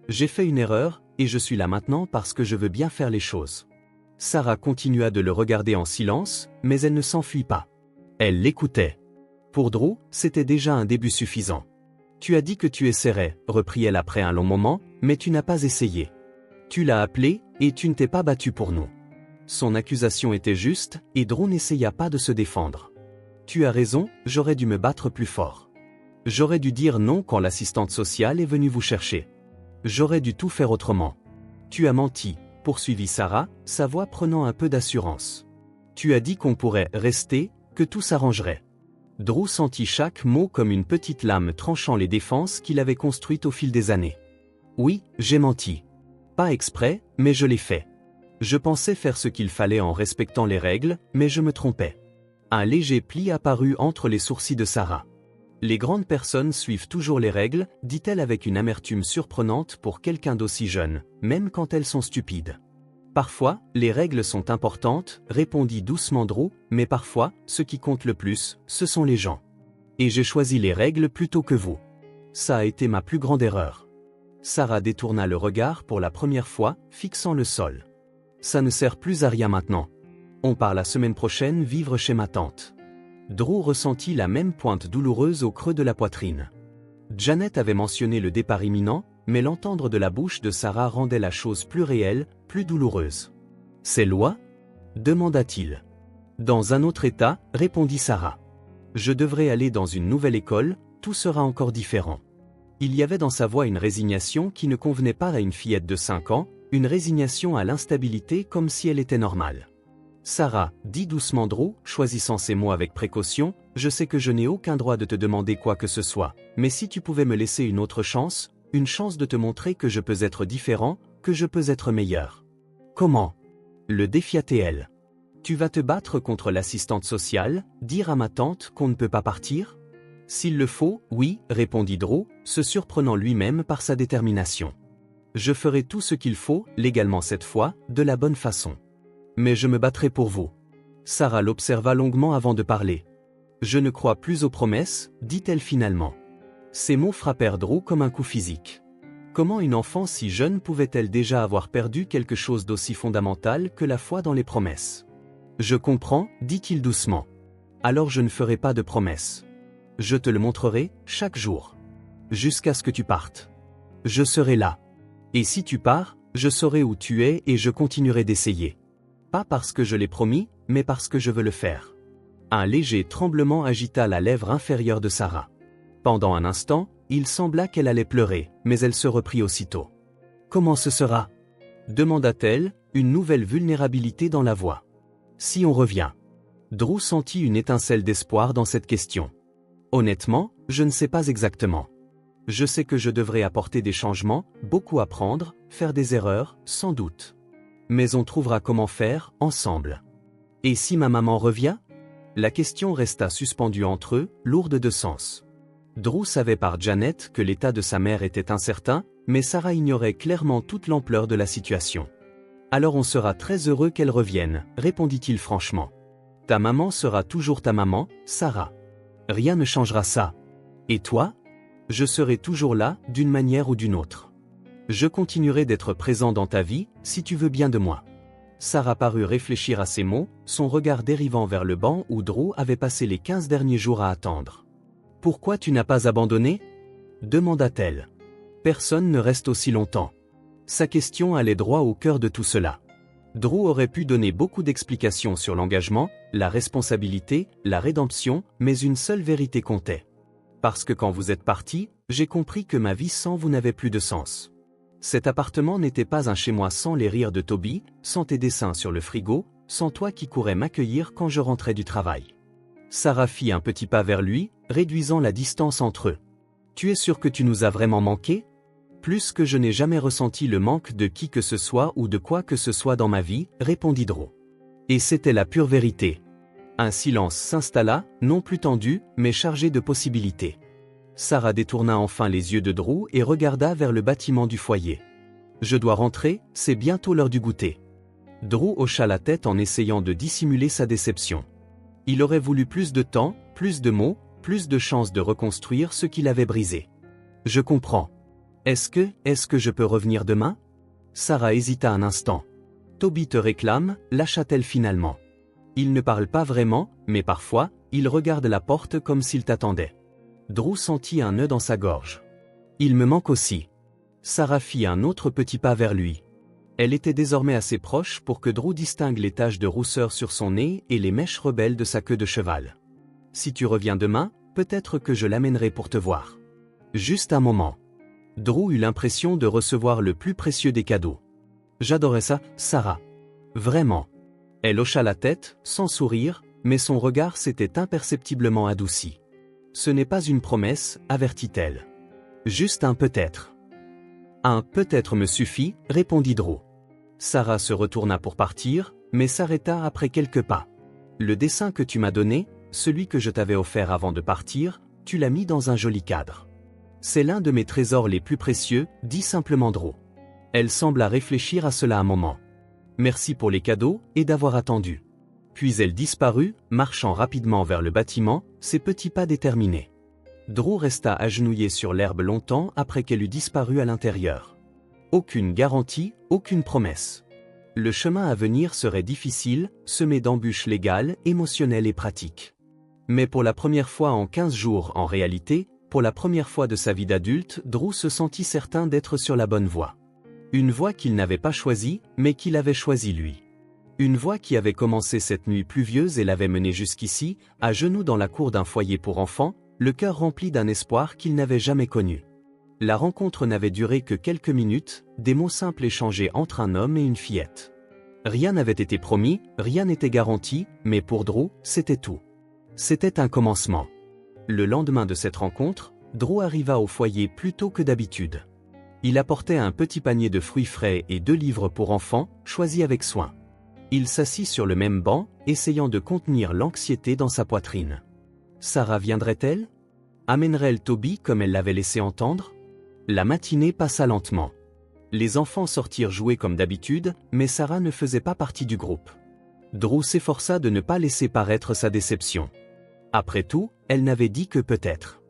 J'ai fait une erreur, et je suis là maintenant parce que je veux bien faire les choses. » Sarah continua de le regarder en silence, mais elle ne s'enfuit pas. Elle l'écoutait. Pour Drew, c'était déjà un début suffisant. « Tu as dit que tu essaierais, reprit-elle après un long moment, mais tu n'as pas essayé. Tu l'as appelé, et tu ne t'es pas battu pour nous. » Son accusation était juste, et Drew n'essaya pas de se défendre. « Tu as raison, j'aurais dû me battre plus fort. J'aurais dû dire non quand l'assistante sociale est venue vous chercher. J'aurais dû tout faire autrement. Tu as menti, poursuivit Sarah, sa voix prenant un peu d'assurance. Tu as dit qu'on pourrait rester, que tout s'arrangerait. » Drew sentit chaque mot comme une petite lame tranchant les défenses qu'il avait construites au fil des années. « Oui, j'ai menti. Pas exprès, mais je l'ai fait. Je pensais faire ce qu'il fallait en respectant les règles, mais je me trompais. » Un léger pli apparut entre les sourcils de Sarah. « Les grandes personnes suivent toujours les règles, dit-elle avec une amertume surprenante pour quelqu'un d'aussi jeune, même quand elles sont stupides. » Parfois, les règles sont importantes, répondit doucement Drew, mais parfois, ce qui compte le plus, ce sont les gens. Et j'ai choisi les règles plutôt que vous. Ça a été ma plus grande erreur. Sarah détourna le regard pour la première fois, fixant le sol. Ça ne sert plus à rien maintenant. On part la semaine prochaine vivre chez ma tante. Drew ressentit la même pointe douloureuse au creux de la poitrine. Janet avait mentionné le départ imminent, mais l'entendre de la bouche de Sarah rendait la chose plus réelle, plus douloureuse. « C'est loi » demanda-t-il. « Dans un autre état, répondit Sarah. Je devrais aller dans une nouvelle école, tout sera encore différent. » Il y avait dans sa voix une résignation qui ne convenait pas à une fillette de 5 ans, une résignation à l'instabilité comme si elle était normale. « Sarah, dit doucement Drew, choisissant ses mots avec précaution, je sais que je n'ai aucun droit de te demander quoi que ce soit, mais si tu pouvais me laisser une autre chance, une chance de te montrer que je peux être différent, que je peux être meilleur. » « Comment » le défia-t-elle. « Tu vas te battre contre l'assistante sociale, dire à ma tante qu'on ne peut pas partir ?» S'il le faut, oui, répondit Drew, se surprenant lui-même par sa détermination. Je ferai tout ce qu'il faut, légalement cette fois, de la bonne façon. Mais je me battrai pour vous. Sarah l'observa longuement avant de parler. Je ne crois plus aux promesses, dit-elle finalement. Ces mots frappèrent Drew comme un coup physique. Comment une enfant si jeune pouvait-elle déjà avoir perdu quelque chose d'aussi fondamental que la foi dans les promesses? Je comprends, dit-il doucement. Alors je ne ferai pas de promesses. Je te le montrerai, chaque jour. Jusqu'à ce que tu partes. Je serai là. Et si tu pars, je saurai où tu es et je continuerai d'essayer. Pas parce que je l'ai promis, mais parce que je veux le faire. Un léger tremblement agita la lèvre inférieure de Sarah. Pendant un instant, il sembla qu'elle allait pleurer, mais elle se reprit aussitôt. « Comment ce sera ?» demanda-t-elle, une nouvelle vulnérabilité dans la voix. « Si on revient ?» Drew sentit une étincelle d'espoir dans cette question. « Honnêtement, je ne sais pas exactement. Je sais que je devrais apporter des changements, beaucoup apprendre, faire des erreurs, sans doute. Mais on trouvera comment faire, ensemble. Et si ma maman revient ?» La question resta suspendue entre eux, lourde de sens. Drew savait par Janet que l'état de sa mère était incertain, mais Sarah ignorait clairement toute l'ampleur de la situation. « Alors on sera très heureux qu'elle revienne, répondit-il franchement. Ta maman sera toujours ta maman, Sarah. Rien ne changera ça. Et toi ? Je serai toujours là, d'une manière ou d'une autre. Je continuerai d'être présent dans ta vie, si tu veux bien de moi. » Sarah parut réfléchir à ces mots, son regard dérivant vers le banc où Drew avait passé les 15 derniers jours à attendre. « Pourquoi tu n'as pas abandonné ?» demanda-t-elle. « Personne ne reste aussi longtemps. » Sa question allait droit au cœur de tout cela. Drew aurait pu donner beaucoup d'explications sur l'engagement, la responsabilité, la rédemption, mais une seule vérité comptait. Parce que quand vous êtes parti, j'ai compris que ma vie sans vous n'avait plus de sens. Cet appartement n'était pas un chez-moi sans les rires de Toby, sans tes dessins sur le frigo, sans toi qui courais m'accueillir quand je rentrais du travail. Sarah fit un petit pas vers lui, réduisant la distance entre eux. Tu es sûr que tu nous as vraiment manqué ? Plus que je n'ai jamais ressenti le manque de qui que ce soit ou de quoi que ce soit dans ma vie, répondit Drew. Et c'était la pure vérité. Un silence s'installa, non plus tendu, mais chargé de possibilités. Sarah détourna enfin les yeux de Drew et regarda vers le bâtiment du foyer. « Je dois rentrer, c'est bientôt l'heure du goûter. » Drew hocha la tête en essayant de dissimuler sa déception. Il aurait voulu plus de temps, plus de mots, plus de chances de reconstruire ce qu'il avait brisé. « Je comprends. Est-ce que je peux revenir demain ?» Sarah hésita un instant. « Toby te réclame » lâcha-t-elle finalement. Il ne parle pas vraiment, mais parfois, il regarde la porte comme s'il t'attendait. Drew sentit un nœud dans sa gorge. « Il me manque aussi. » Sarah fit un autre petit pas vers lui. Elle était désormais assez proche pour que Drew distingue les taches de rousseur sur son nez et les mèches rebelles de sa queue de cheval. « Si tu reviens demain, peut-être que je l'amènerai pour te voir. » Juste un moment. Drew eut l'impression de recevoir le plus précieux des cadeaux. « J'adorais ça, Sarah. Vraiment. » Elle hocha la tête, sans sourire, mais son regard s'était imperceptiblement adouci. « Ce n'est pas une promesse, avertit-elle. Juste un peut-être. » « Un peut-être me suffit, répondit Drew. Sarah se retourna pour partir, mais s'arrêta après quelques pas. « Le dessin que tu m'as donné, celui que je t'avais offert avant de partir, tu l'as mis dans un joli cadre. C'est l'un de mes trésors les plus précieux, dit simplement Drew. Elle sembla réfléchir à cela un moment. Merci pour les cadeaux et d'avoir attendu. Puis elle disparut, marchant rapidement vers le bâtiment, ses petits pas déterminés. Drew resta agenouillé sur l'herbe longtemps après qu'elle eut disparu à l'intérieur. Aucune garantie, aucune promesse. Le chemin à venir serait difficile, semé d'embûches légales, émotionnelles et pratiques. Mais pour la première fois en 15 jours en réalité, pour la première fois de sa vie d'adulte, Drew se sentit certain d'être sur la bonne voie. Une voie qu'il n'avait pas choisie, mais qu'il avait choisie lui. Une voie qui avait commencé cette nuit pluvieuse et l'avait mené jusqu'ici, à genoux dans la cour d'un foyer pour enfants, le cœur rempli d'un espoir qu'il n'avait jamais connu. La rencontre n'avait duré que quelques minutes, des mots simples échangés entre un homme et une fillette. Rien n'avait été promis, rien n'était garanti, mais pour Drew, c'était tout. C'était un commencement. Le lendemain de cette rencontre, Drew arriva au foyer plus tôt que d'habitude. Il apportait un petit panier de fruits frais et 2 livres pour enfants, choisis avec soin. Il s'assit sur le même banc, essayant de contenir l'anxiété dans sa poitrine. Sarah viendrait-elle ? Amènerait-elle Toby comme elle l'avait laissé entendre? La matinée passa lentement. Les enfants sortirent jouer comme d'habitude, mais Sarah ne faisait pas partie du groupe. Drew s'efforça de ne pas laisser paraître sa déception. Après tout, elle n'avait dit que peut-être.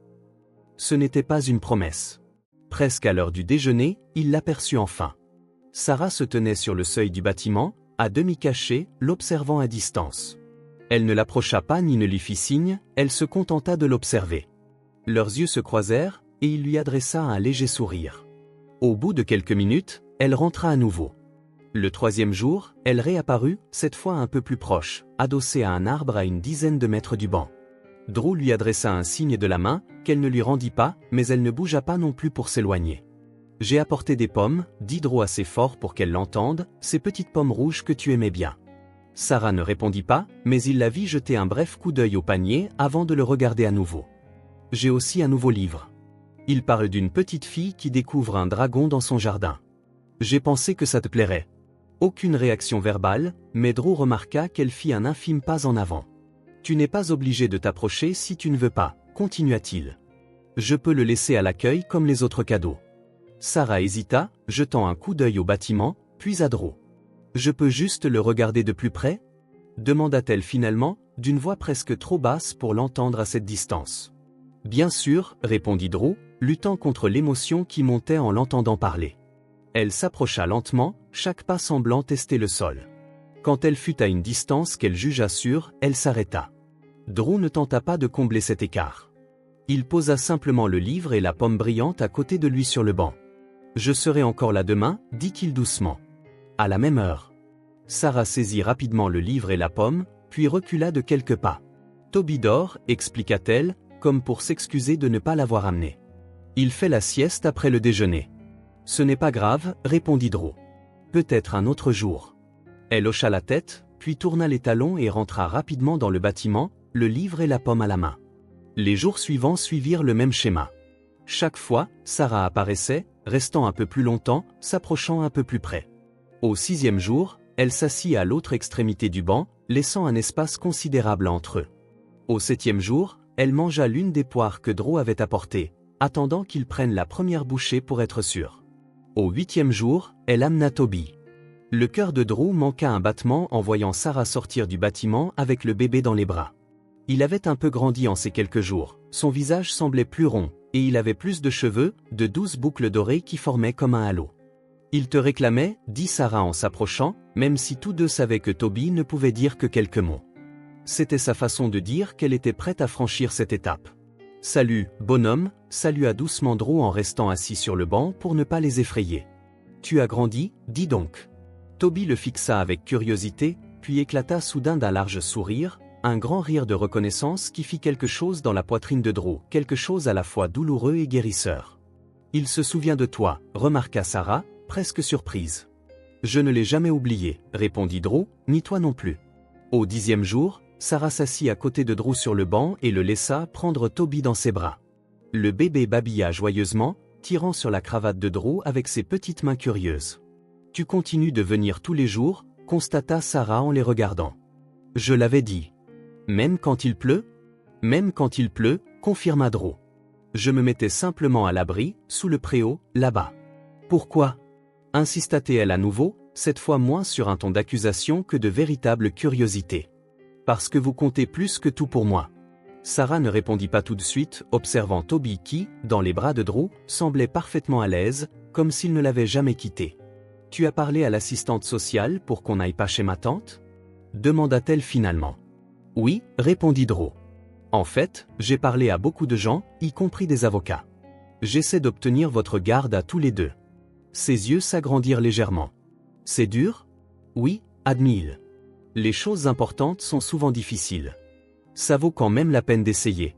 Ce n'était pas une promesse. Presque à l'heure du déjeuner, il l'aperçut enfin. Sarah se tenait sur le seuil du bâtiment, à demi cachée, l'observant à distance. Elle ne l'approcha pas ni ne lui fit signe, elle se contenta de l'observer. Leurs yeux se croisèrent, et il lui adressa un léger sourire. Au bout de quelques minutes, elle rentra à nouveau. Le troisième jour, elle réapparut, cette fois un peu plus proche, adossée à un arbre à une dizaine de mètres du banc. Drew lui adressa un signe de la main, qu'elle ne lui rendit pas, mais elle ne bougea pas non plus pour s'éloigner. « J'ai apporté des pommes, » dit Drew assez fort pour qu'elle l'entende, « ces petites pommes rouges que tu aimais bien. » Sarah ne répondit pas, mais il la vit jeter un bref coup d'œil au panier avant de le regarder à nouveau. « J'ai aussi un nouveau livre. » Il parle d'une petite fille qui découvre un dragon dans son jardin. « J'ai pensé que ça te plairait. » Aucune réaction verbale, mais Drew remarqua qu'elle fit un infime pas en avant. « Tu n'es pas obligé de t'approcher si tu ne veux pas, » continua-t-il. « Je peux le laisser à l'accueil comme les autres cadeaux. » Sarah hésita, jetant un coup d'œil au bâtiment, puis à Drew. « Je peux juste le regarder de plus près ?» demanda-t-elle finalement, d'une voix presque trop basse pour l'entendre à cette distance. « Bien sûr, » répondit Drew, luttant contre l'émotion qui montait en l'entendant parler. Elle s'approcha lentement, chaque pas semblant tester le sol. Quand elle fut à une distance qu'elle jugea sûre, elle s'arrêta. Drew ne tenta pas de combler cet écart. Il posa simplement le livre et la pomme brillante à côté de lui sur le banc. « Je serai encore là demain, » dit-il doucement. « À la même heure. » Sarah saisit rapidement le livre et la pomme, puis recula de quelques pas. « Toby dort, » expliqua-t-elle, comme pour s'excuser de ne pas l'avoir amené. « Il fait la sieste après le déjeuner. »« Ce n'est pas grave, » répondit Drew. « Peut-être un autre jour. » Elle hocha la tête, puis tourna les talons et rentra rapidement dans le bâtiment, le livre et la pomme à la main. Les jours suivants suivirent le même schéma. Chaque fois, Sarah apparaissait, restant un peu plus longtemps, s'approchant un peu plus près. Au 6e jour, elle s'assit à l'autre extrémité du banc, laissant un espace considérable entre eux. Au 7e jour, elle mangea l'une des poires que Drew avait apportées, attendant qu'il prenne la première bouchée pour être sûre. Au 8e jour, elle amena Toby. Le cœur de Drew manqua un battement en voyant Sarah sortir du bâtiment avec le bébé dans les bras. Il avait un peu grandi en ces quelques jours, son visage semblait plus rond, et il avait plus de cheveux, de douces boucles dorées qui formaient comme un halo. « Il te réclamait, » dit Sarah en s'approchant, même si tous deux savaient que Toby ne pouvait dire que quelques mots. C'était sa façon de dire qu'elle était prête à franchir cette étape. « Salut, bonhomme » salua doucement Drew en restant assis sur le banc pour ne pas les effrayer. « Tu as grandi, dis donc. » Toby le fixa avec curiosité, puis éclata soudain d'un large sourire, un grand rire de reconnaissance qui fit quelque chose dans la poitrine de Drew, quelque chose à la fois douloureux et guérisseur. « Il se souvient de toi, » remarqua Sarah, presque surprise. « Je ne l'ai jamais oublié, » répondit Drew, « ni toi non plus. » Au 10e jour, Sarah s'assit à côté de Drew sur le banc et le laissa prendre Toby dans ses bras. Le bébé babilla joyeusement, tirant sur la cravate de Drew avec ses petites mains curieuses. « Tu continues de venir tous les jours, » constata Sarah en les regardant. « Je l'avais dit. »« Même quand il pleut ?»« Même quand il pleut, » confirma Drew. « Je me mettais simplement à l'abri, sous le préau, là-bas. »« Pourquoi ?» insista-t-elle à nouveau, cette fois moins sur un ton d'accusation que de véritable curiosité. « Parce que vous comptez plus que tout pour moi. » Sarah ne répondit pas tout de suite, observant Toby qui, dans les bras de Drew, semblait parfaitement à l'aise, comme s'il ne l'avait jamais quitté. « Tu as parlé à l'assistante sociale pour qu'on n'aille pas chez ma tante ?» demanda-t-elle finalement. « Oui, » répondit Drew. « En fait, j'ai parlé à beaucoup de gens, y compris des avocats. J'essaie d'obtenir votre garde à tous les deux. » Ses yeux s'agrandirent légèrement. « C'est dur ?» « Oui, » admit-il. « Les choses importantes sont souvent difficiles. Ça vaut quand même la peine d'essayer. »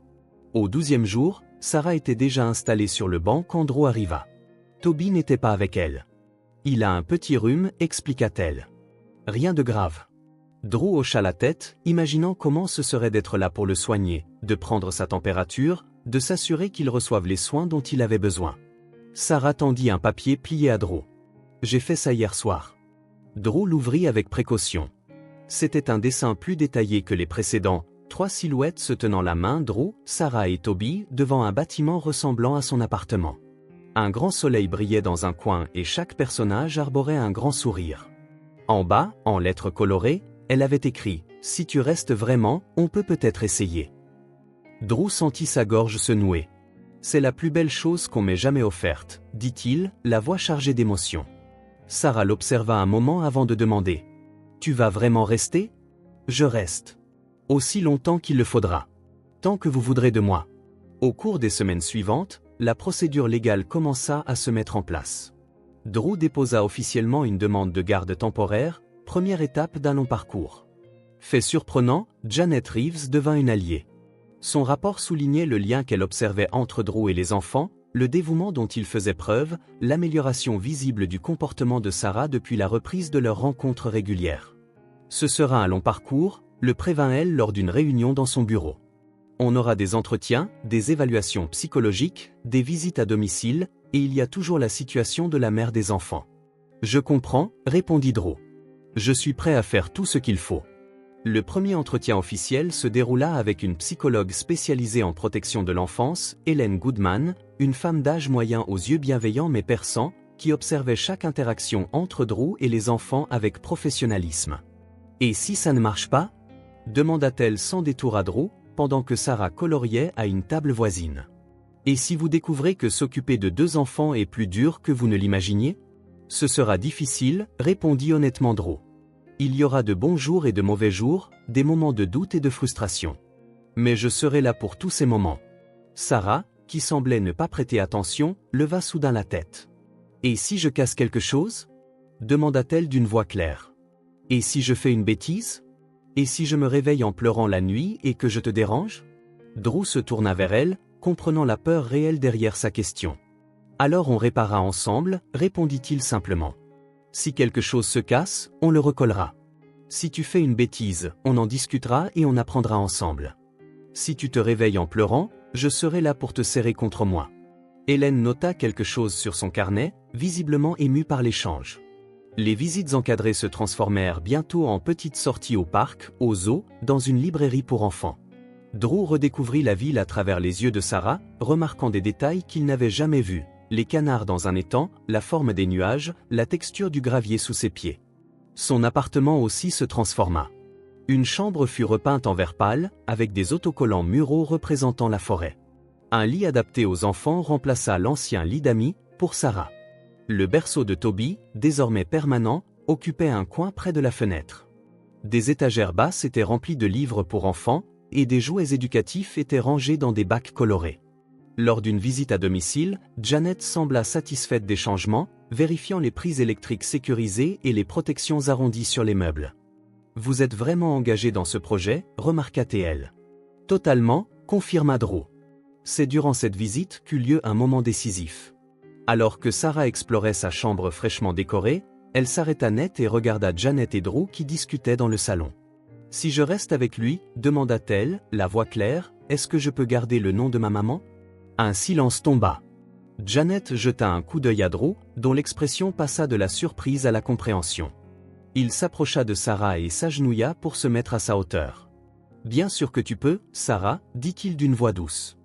Au 12e jour, Sarah était déjà installée sur le banc quand Drew arriva. Toby n'était pas avec elle. « Il a un petit rhume, » expliqua-t-elle. « Rien de grave. » Drew hocha la tête, imaginant comment ce serait d'être là pour le soigner, de prendre sa température, de s'assurer qu'il reçoive les soins dont il avait besoin. Sarah tendit un papier plié à Drew. « J'ai fait ça hier soir. » Drew l'ouvrit avec précaution. C'était un dessin plus détaillé que les précédents, 3 silhouettes se tenant la main, Drew, Sarah et Toby, devant un bâtiment ressemblant à son appartement. Un grand soleil brillait dans un coin et chaque personnage arborait un grand sourire. En bas, en lettres colorées, elle avait écrit « Si tu restes vraiment, on peut peut-être essayer ». Drew sentit sa gorge se nouer. « C'est la plus belle chose qu'on m'ait jamais offerte », dit-il, la voix chargée d'émotion. Sarah l'observa un moment avant de demander « Tu vas vraiment rester ?»« Je reste. Aussi longtemps qu'il le faudra. Tant que vous voudrez de moi. » Au cours des semaines suivantes, la procédure légale commença à se mettre en place. Drew déposa officiellement une demande de garde temporaire, première étape d'un long parcours. Fait surprenant, Janet Reeves devint une alliée. Son rapport soulignait le lien qu'elle observait entre Drew et les enfants, le dévouement dont il faisait preuve, l'amélioration visible du comportement de Sarah depuis la reprise de leurs rencontres régulières. Ce sera un long parcours, le prévint-elle lors d'une réunion dans son bureau. On aura des entretiens, des évaluations psychologiques, des visites à domicile, et il y a toujours la situation de la mère des enfants. Je comprends, répondit Drew. Je suis prêt à faire tout ce qu'il faut. Le premier entretien officiel se déroula avec une psychologue spécialisée en protection de l'enfance, Hélène Goodman, une femme d'âge moyen aux yeux bienveillants mais perçants, qui observait chaque interaction entre Drew et les enfants avec professionnalisme. « Et si ça ne marche pas ?» demanda-t-elle sans détour à Drew, pendant que Sarah coloriait à une table voisine. « Et si vous découvrez que s'occuper de 2 enfants est plus dur que vous ne l'imaginiez ? Ce sera difficile, répondit honnêtement Drew. Il y aura de bons jours et de mauvais jours, des moments de doute et de frustration. Mais je serai là pour tous ces moments. » Sarah, qui semblait ne pas prêter attention, leva soudain la tête. « Et si je casse quelque chose ?» demanda-t-elle d'une voix claire. « Et si je fais une bêtise ? Et si je me réveille en pleurant la nuit et que je te dérange ?» Drew se tourna vers elle, comprenant la peur réelle derrière sa question. « Alors on réparera ensemble, répondit-il simplement. Si quelque chose se casse, on le recollera. Si tu fais une bêtise, on en discutera et on apprendra ensemble. Si tu te réveilles en pleurant, je serai là pour te serrer contre moi. » Hélène nota quelque chose sur son carnet, visiblement émue par l'échange. Les visites encadrées se transformèrent bientôt en petites sorties au parc, au zoo, dans une librairie pour enfants. Drew redécouvrit la ville à travers les yeux de Sarah, remarquant des détails qu'il n'avait jamais vus. Les canards dans un étang, la forme des nuages, la texture du gravier sous ses pieds. Son appartement aussi se transforma. Une chambre fut repeinte en vert pâle, avec des autocollants muraux représentant la forêt. Un lit adapté aux enfants remplaça l'ancien lit d'amis, pour Sarah. Le berceau de Toby, désormais permanent, occupait un coin près de la fenêtre. Des étagères basses étaient remplies de livres pour enfants, et des jouets éducatifs étaient rangés dans des bacs colorés. Lors d'une visite à domicile, Janet sembla satisfaite des changements, vérifiant les prises électriques sécurisées et les protections arrondies sur les meubles. « Vous êtes vraiment engagé dans ce projet ?» remarqua-t-elle. « Totalement », confirma Drew. C'est durant cette visite qu'eut lieu un moment décisif. Alors que Sarah explorait sa chambre fraîchement décorée, elle s'arrêta net et regarda Janet et Drew qui discutaient dans le salon. « Si je reste avec lui, demanda-t-elle, la voix claire, est-ce que je peux garder le nom de ma maman ?» Un silence tomba. Janet jeta un coup d'œil à Drew, dont l'expression passa de la surprise à la compréhension. Il s'approcha de Sarah et s'agenouilla pour se mettre à sa hauteur. « Bien sûr que tu peux, Sarah, dit-il d'une voix douce.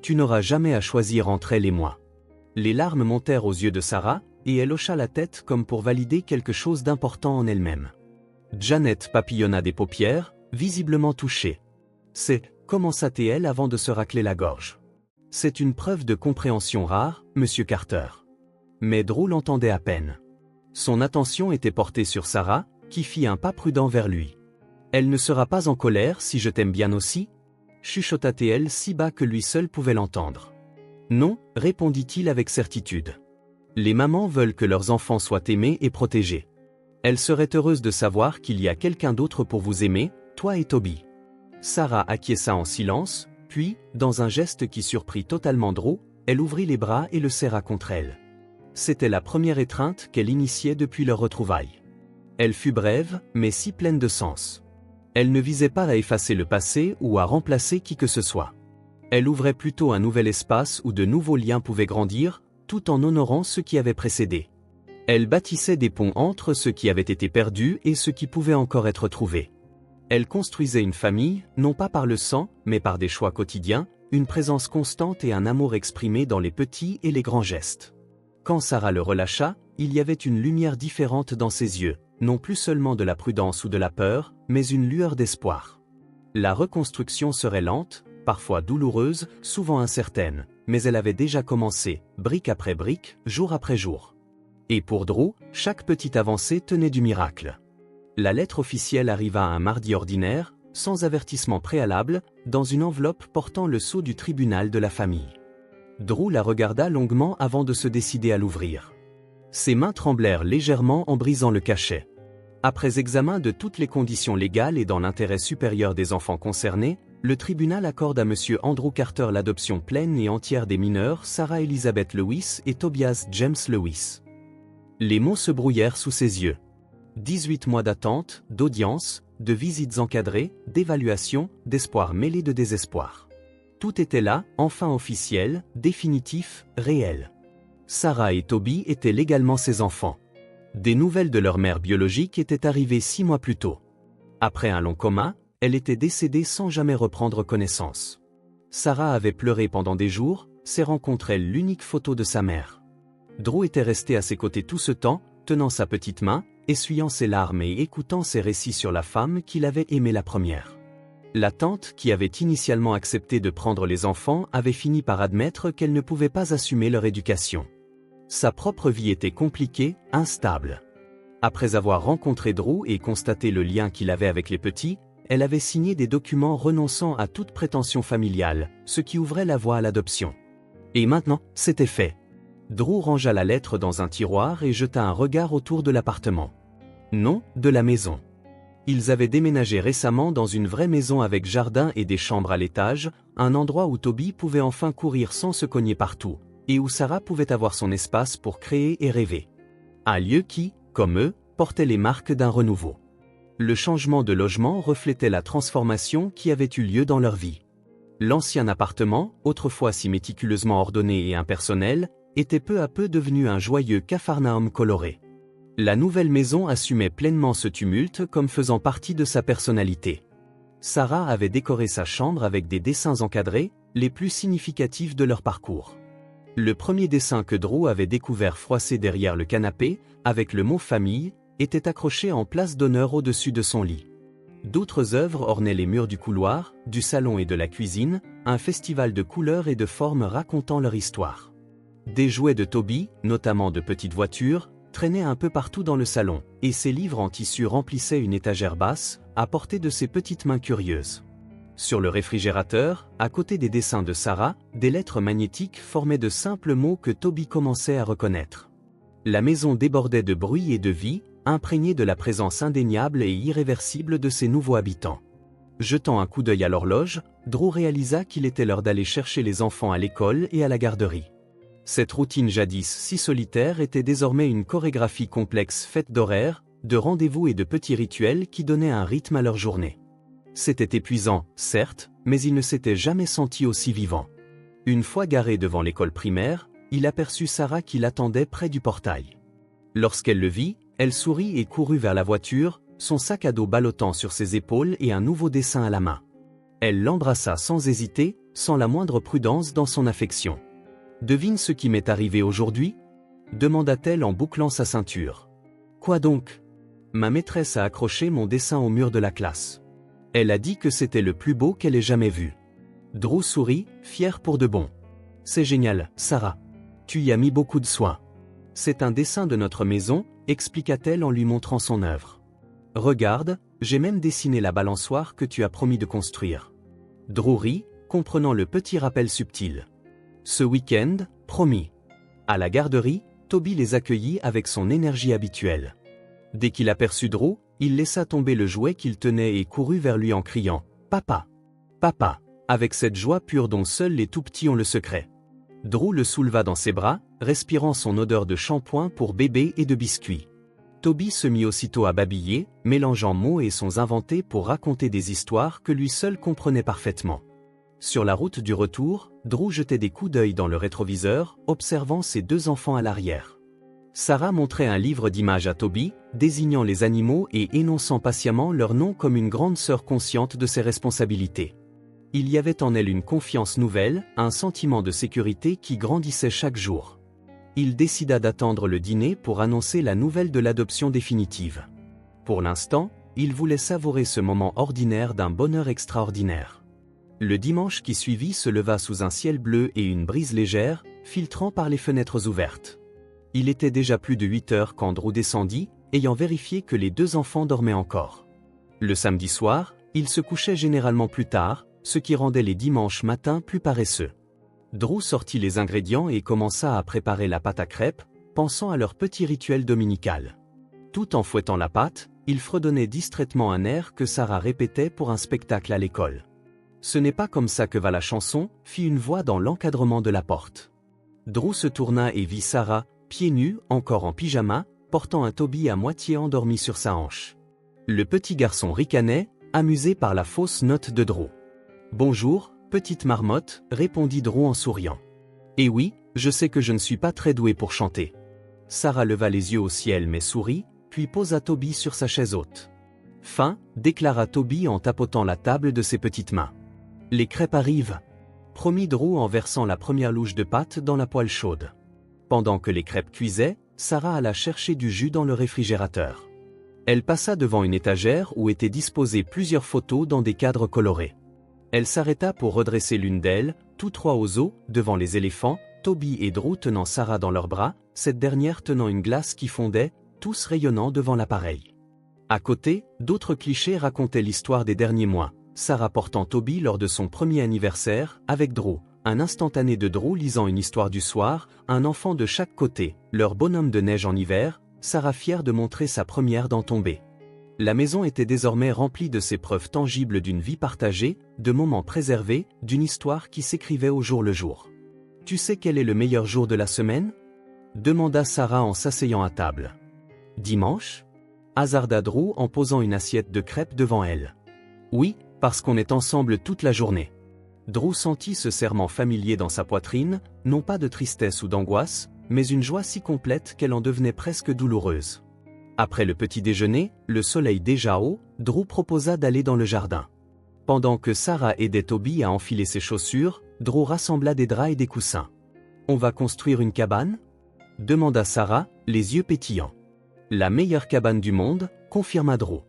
Tu n'auras jamais à choisir entre elle et moi. » Les larmes montèrent aux yeux de Sarah, et elle hocha la tête comme pour valider quelque chose d'important en elle-même. Janet papillonna des paupières, visiblement touchée. « C'est, commença-t-elle avant de se racler la gorge. C'est une preuve de compréhension rare, Monsieur Carter. » Mais Drew l'entendait à peine. Son attention était portée sur Sarah, qui fit un pas prudent vers lui. « Elle ne sera pas en colère si je t'aime bien aussi ?» chuchota-t-elle si bas que lui seul pouvait l'entendre. « Non, répondit-il avec certitude. Les mamans veulent que leurs enfants soient aimés et protégés. Elle serait heureuse de savoir qu'il y a quelqu'un d'autre pour vous aimer, toi et Toby. » Sarah acquiesça en silence, puis, dans un geste qui surprit totalement Drew, elle ouvrit les bras et le serra contre elle. C'était la première étreinte qu'elle initiait depuis leur retrouvaille. Elle fut brève, mais si pleine de sens. Elle ne visait pas à effacer le passé ou à remplacer qui que ce soit. Elle ouvrait plutôt un nouvel espace où de nouveaux liens pouvaient grandir, tout en honorant ce qui avait précédé. Elle bâtissait des ponts entre ce qui avait été perdu et ce qui pouvait encore être trouvé. Elle construisait une famille, non pas par le sang, mais par des choix quotidiens, une présence constante et un amour exprimé dans les petits et les grands gestes. Quand Sarah le relâcha, il y avait une lumière différente dans ses yeux, non plus seulement de la prudence ou de la peur, mais une lueur d'espoir. La reconstruction serait lente, parfois douloureuse, souvent incertaine, mais elle avait déjà commencé, brique après brique, jour après jour. Et pour Drew, chaque petite avancée tenait du miracle. La lettre officielle arriva un mardi ordinaire, sans avertissement préalable, dans une enveloppe portant le sceau du tribunal de la famille. Drew la regarda longuement avant de se décider à l'ouvrir. Ses mains tremblèrent légèrement en brisant le cachet. Après examen de toutes les conditions légales et dans l'intérêt supérieur des enfants concernés, le tribunal accorde à M. Andrew Carter l'adoption pleine et entière des mineurs Sarah Elizabeth Lewis et Tobias James Lewis. Les mots se brouillèrent sous ses yeux. 18 mois d'attente, d'audience, de visites encadrées, d'évaluation, d'espoir mêlé de désespoir. Tout était là, enfin officiel, définitif, réel. Sarah et Toby étaient légalement ses enfants. Des nouvelles de leur mère biologique étaient arrivées 6 mois plus tôt. Après un long coma, elle était décédée sans jamais reprendre connaissance. Sarah avait pleuré pendant des jours, serrant contre elle l'unique photo de sa mère. Drew était resté à ses côtés tout ce temps, tenant sa petite main, essuyant ses larmes et écoutant ses récits sur la femme qu'il avait aimée la première. La tante, qui avait initialement accepté de prendre les enfants, avait fini par admettre qu'elle ne pouvait pas assumer leur éducation. Sa propre vie était compliquée, instable. Après avoir rencontré Drew et constaté le lien qu'il avait avec les petits, elle avait signé des documents renonçant à toute prétention familiale, ce qui ouvrait la voie à l'adoption. Et maintenant, c'était fait. Drew rangea la lettre dans un tiroir et jeta un regard autour de l'appartement. Non, de la maison. Ils avaient déménagé récemment dans une vraie maison avec jardin et des chambres à l'étage, un endroit où Toby pouvait enfin courir sans se cogner partout, et où Sarah pouvait avoir son espace pour créer et rêver. Un lieu qui, comme eux, portait les marques d'un renouveau. Le changement de logement reflétait la transformation qui avait eu lieu dans leur vie. L'ancien appartement, autrefois si méticuleusement ordonné et impersonnel, était peu à peu devenu un joyeux capharnaüm coloré. La nouvelle maison assumait pleinement ce tumulte comme faisant partie de sa personnalité. Sarah avait décoré sa chambre avec des dessins encadrés, les plus significatifs de leur parcours. Le premier dessin que Drew avait découvert froissé derrière le canapé, avec le mot « famille », était accroché en place d'honneur au-dessus de son lit. D'autres œuvres ornaient les murs du couloir, du salon et de la cuisine, un festival de couleurs et de formes racontant leur histoire. Des jouets de Toby, notamment de petites voitures, traînaient un peu partout dans le salon, et ses livres en tissu remplissaient une étagère basse, à portée de ses petites mains curieuses. Sur le réfrigérateur, à côté des dessins de Sarah, des lettres magnétiques formaient de simples mots que Toby commençait à reconnaître. La maison débordait de bruit et de vie, imprégnée de la présence indéniable et irréversible de ses nouveaux habitants. Jetant un coup d'œil à l'horloge, Drew réalisa qu'il était l'heure d'aller chercher les enfants à l'école et à la garderie. Cette routine jadis si solitaire était désormais une chorégraphie complexe faite d'horaires, de rendez-vous et de petits rituels qui donnaient un rythme à leur journée. C'était épuisant, certes, mais il ne s'était jamais senti aussi vivant. Une fois garé devant l'école primaire, il aperçut Sarah qui l'attendait près du portail. Lorsqu'elle le vit, elle sourit et courut vers la voiture, son sac à dos ballottant sur ses épaules et un nouveau dessin à la main. Elle l'embrassa sans hésiter, sans la moindre prudence dans son affection. « Devine ce qui m'est arrivé aujourd'hui » demanda-t-elle en bouclant sa ceinture. « Quoi donc » ? Ma maîtresse a accroché mon dessin au mur de la classe. Elle a dit que c'était le plus beau qu'elle ait jamais vu. Drew sourit, fier pour de bon. « C'est génial, Sarah. Tu y as mis beaucoup de soin. C'est un dessin de notre maison, expliqua-t-elle en lui montrant son œuvre. Regarde, j'ai même dessiné la balançoire que tu as promis de construire. Drew rit, comprenant le petit rappel subtil. Ce week-end, promis. À la garderie, Toby les accueillit avec son énergie habituelle. Dès qu'il aperçut Drew, il laissa tomber le jouet qu'il tenait et courut vers lui en criant « Papa ! Papa !» avec cette joie pure dont seuls les tout-petits ont le secret. Drew le souleva dans ses bras, respirant son odeur de shampoing pour bébé et de biscuits. Toby se mit aussitôt à babiller, mélangeant mots et sons inventés pour raconter des histoires que lui seul comprenait parfaitement. Sur la route du retour, Drew jetait des coups d'œil dans le rétroviseur, observant ses deux enfants à l'arrière. Sarah montrait un livre d'images à Toby, désignant les animaux et énonçant patiemment leur nom comme une grande sœur consciente de ses responsabilités. Il y avait en elle une confiance nouvelle, un sentiment de sécurité qui grandissait chaque jour. Il décida d'attendre le dîner pour annoncer la nouvelle de l'adoption définitive. Pour l'instant, il voulait savourer ce moment ordinaire d'un bonheur extraordinaire. Le dimanche qui suivit se leva sous un ciel bleu et une brise légère, filtrant par les fenêtres ouvertes. Il était déjà plus de 8 heures quand Drew descendit, ayant vérifié que les 2 enfants dormaient encore. Le samedi soir, il se couchait généralement plus tard, ce qui rendait les dimanches matins plus paresseux. Drew sortit les ingrédients et commença à préparer la pâte à crêpes, pensant à leur petit rituel dominical. Tout en fouettant la pâte, il fredonnait distraitement un air que Sarah répétait pour un spectacle à l'école. « Ce n'est pas comme ça que va la chanson », fit une voix dans l'encadrement de la porte. Drew se tourna et vit Sarah, pieds nus, encore en pyjama, portant un Toby à moitié endormi sur sa hanche. Le petit garçon ricanait, amusé par la fausse note de Drew. « Bonjour, petite marmotte », répondit Drew en souriant. « Eh oui, je sais que je ne suis pas très doué pour chanter. » Sarah leva les yeux au ciel mais sourit, puis posa Toby sur sa chaise haute. « Fin », déclara Toby en tapotant la table de ses petites mains. « Les crêpes arrivent », promit Drew en versant la première louche de pâte dans la poêle chaude. Pendant que les crêpes cuisaient, Sarah alla chercher du jus dans le réfrigérateur. Elle passa devant une étagère où étaient disposées plusieurs photos dans des cadres colorés. Elle s'arrêta pour redresser l'une d'elles, tous 3 aux os, devant les éléphants, Toby et Drew tenant Sarah dans leurs bras, cette dernière tenant une glace qui fondait, tous rayonnant devant l'appareil. À côté, d'autres clichés racontaient l'histoire des derniers mois. Sarah portant Toby lors de son premier anniversaire, avec Drew, un instantané de Drew lisant une histoire du soir, un enfant de chaque côté, leur bonhomme de neige en hiver, Sarah fière de montrer sa première dent tombée. La maison était désormais remplie de ces preuves tangibles d'une vie partagée, de moments préservés, d'une histoire qui s'écrivait au jour le jour. « Tu sais quel est le meilleur jour de la semaine ?» demanda Sarah en s'asseyant à table. « Dimanche ?» hasarda Drew en posant une assiette de crêpes devant elle. « Oui, parce qu'on est ensemble toute la journée. » Drew sentit ce serrement familier dans sa poitrine, non pas de tristesse ou d'angoisse, mais une joie si complète qu'elle en devenait presque douloureuse. Après le petit déjeuner, le soleil déjà haut, Drew proposa d'aller dans le jardin. Pendant que Sarah aidait Toby à enfiler ses chaussures, Drew rassembla des draps et des coussins. « On va construire une cabane ?» demanda Sarah, les yeux pétillants. « La meilleure cabane du monde », confirma Drew.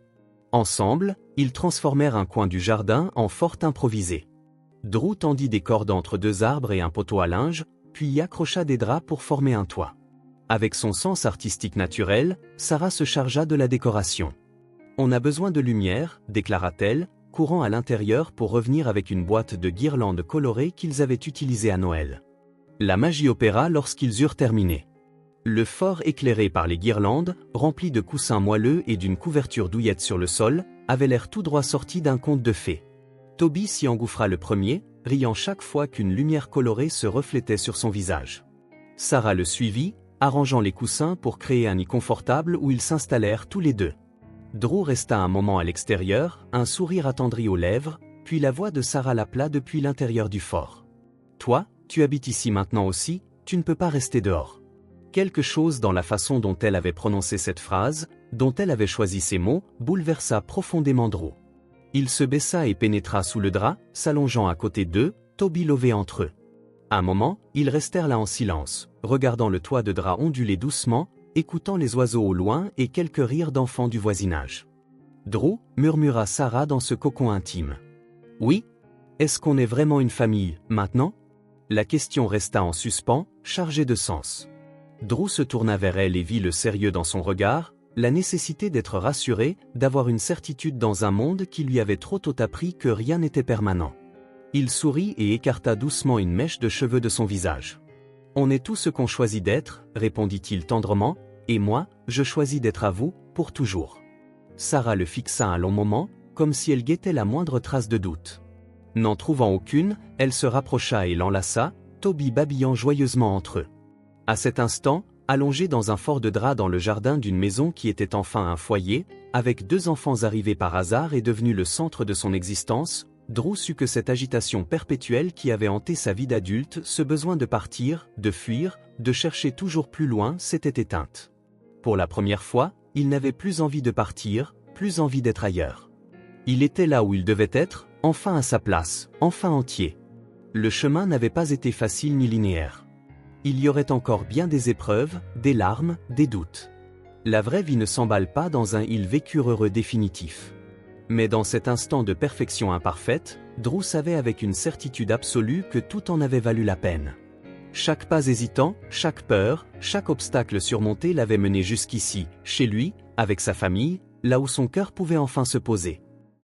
Ensemble, ils transformèrent un coin du jardin en fort improvisé. Drew tendit des cordes entre 2 arbres et un poteau à linge, puis y accrocha des draps pour former un toit. Avec son sens artistique naturel, Sarah se chargea de la décoration. « On a besoin de lumière », déclara-t-elle, courant à l'intérieur pour revenir avec une boîte de guirlandes colorées qu'ils avaient utilisées à Noël. La magie opéra lorsqu'ils eurent terminé. Le fort éclairé par les guirlandes, rempli de coussins moelleux et d'une couverture douillette sur le sol, avait l'air tout droit sorti d'un conte de fées. Toby s'y engouffra le premier, riant chaque fois qu'une lumière colorée se reflétait sur son visage. Sarah le suivit, arrangeant les coussins pour créer un nid confortable où ils s'installèrent tous les 2. Drew resta un moment à l'extérieur, un sourire attendri aux lèvres, puis la voix de Sarah l'appela depuis l'intérieur du fort. « Toi, tu habites ici maintenant aussi, tu ne peux pas rester dehors. » Quelque chose dans la façon dont elle avait prononcé cette phrase, dont elle avait choisi ces mots, bouleversa profondément Drew. Il se baissa et pénétra sous le drap, s'allongeant à côté d'eux, Toby lové entre eux. Un moment, ils restèrent là en silence, regardant le toit de drap onduler doucement, écoutant les oiseaux au loin et quelques rires d'enfants du voisinage. « Drew » murmura Sarah dans ce cocon intime. « Oui ? Est-ce qu'on est vraiment une famille, maintenant ?» La question resta en suspens, chargée de sens. Drew se tourna vers elle et vit le sérieux dans son regard, la nécessité d'être rassuré, d'avoir une certitude dans un monde qui lui avait trop tôt appris que rien n'était permanent. Il sourit et écarta doucement une mèche de cheveux de son visage. « On est tout ce qu'on choisit d'être, » répondit-il tendrement, « et moi, je choisis d'être à vous, pour toujours. » Sarah le fixa un long moment, comme si elle guettait la moindre trace de doute. N'en trouvant aucune, elle se rapprocha et l'enlaça, Toby babillant joyeusement entre eux. À cet instant, allongé dans un fort de drap dans le jardin d'une maison qui était enfin un foyer, avec 2 enfants arrivés par hasard et devenus le centre de son existence, Drew sut que cette agitation perpétuelle qui avait hanté sa vie d'adulte, ce besoin de partir, de fuir, de chercher toujours plus loin, s'était éteinte. Pour la première fois, il n'avait plus envie de partir, plus envie d'être ailleurs. Il était là où il devait être, enfin à sa place, enfin entier. Le chemin n'avait pas été facile ni linéaire. Il y aurait encore bien des épreuves, des larmes, des doutes. La vraie vie ne s'emballe pas dans un ils vécurent heureux définitif. Mais dans cet instant de perfection imparfaite, Drew savait avec une certitude absolue que tout en avait valu la peine. Chaque pas hésitant, chaque peur, chaque obstacle surmonté l'avait mené jusqu'ici, chez lui, avec sa famille, là où son cœur pouvait enfin se poser.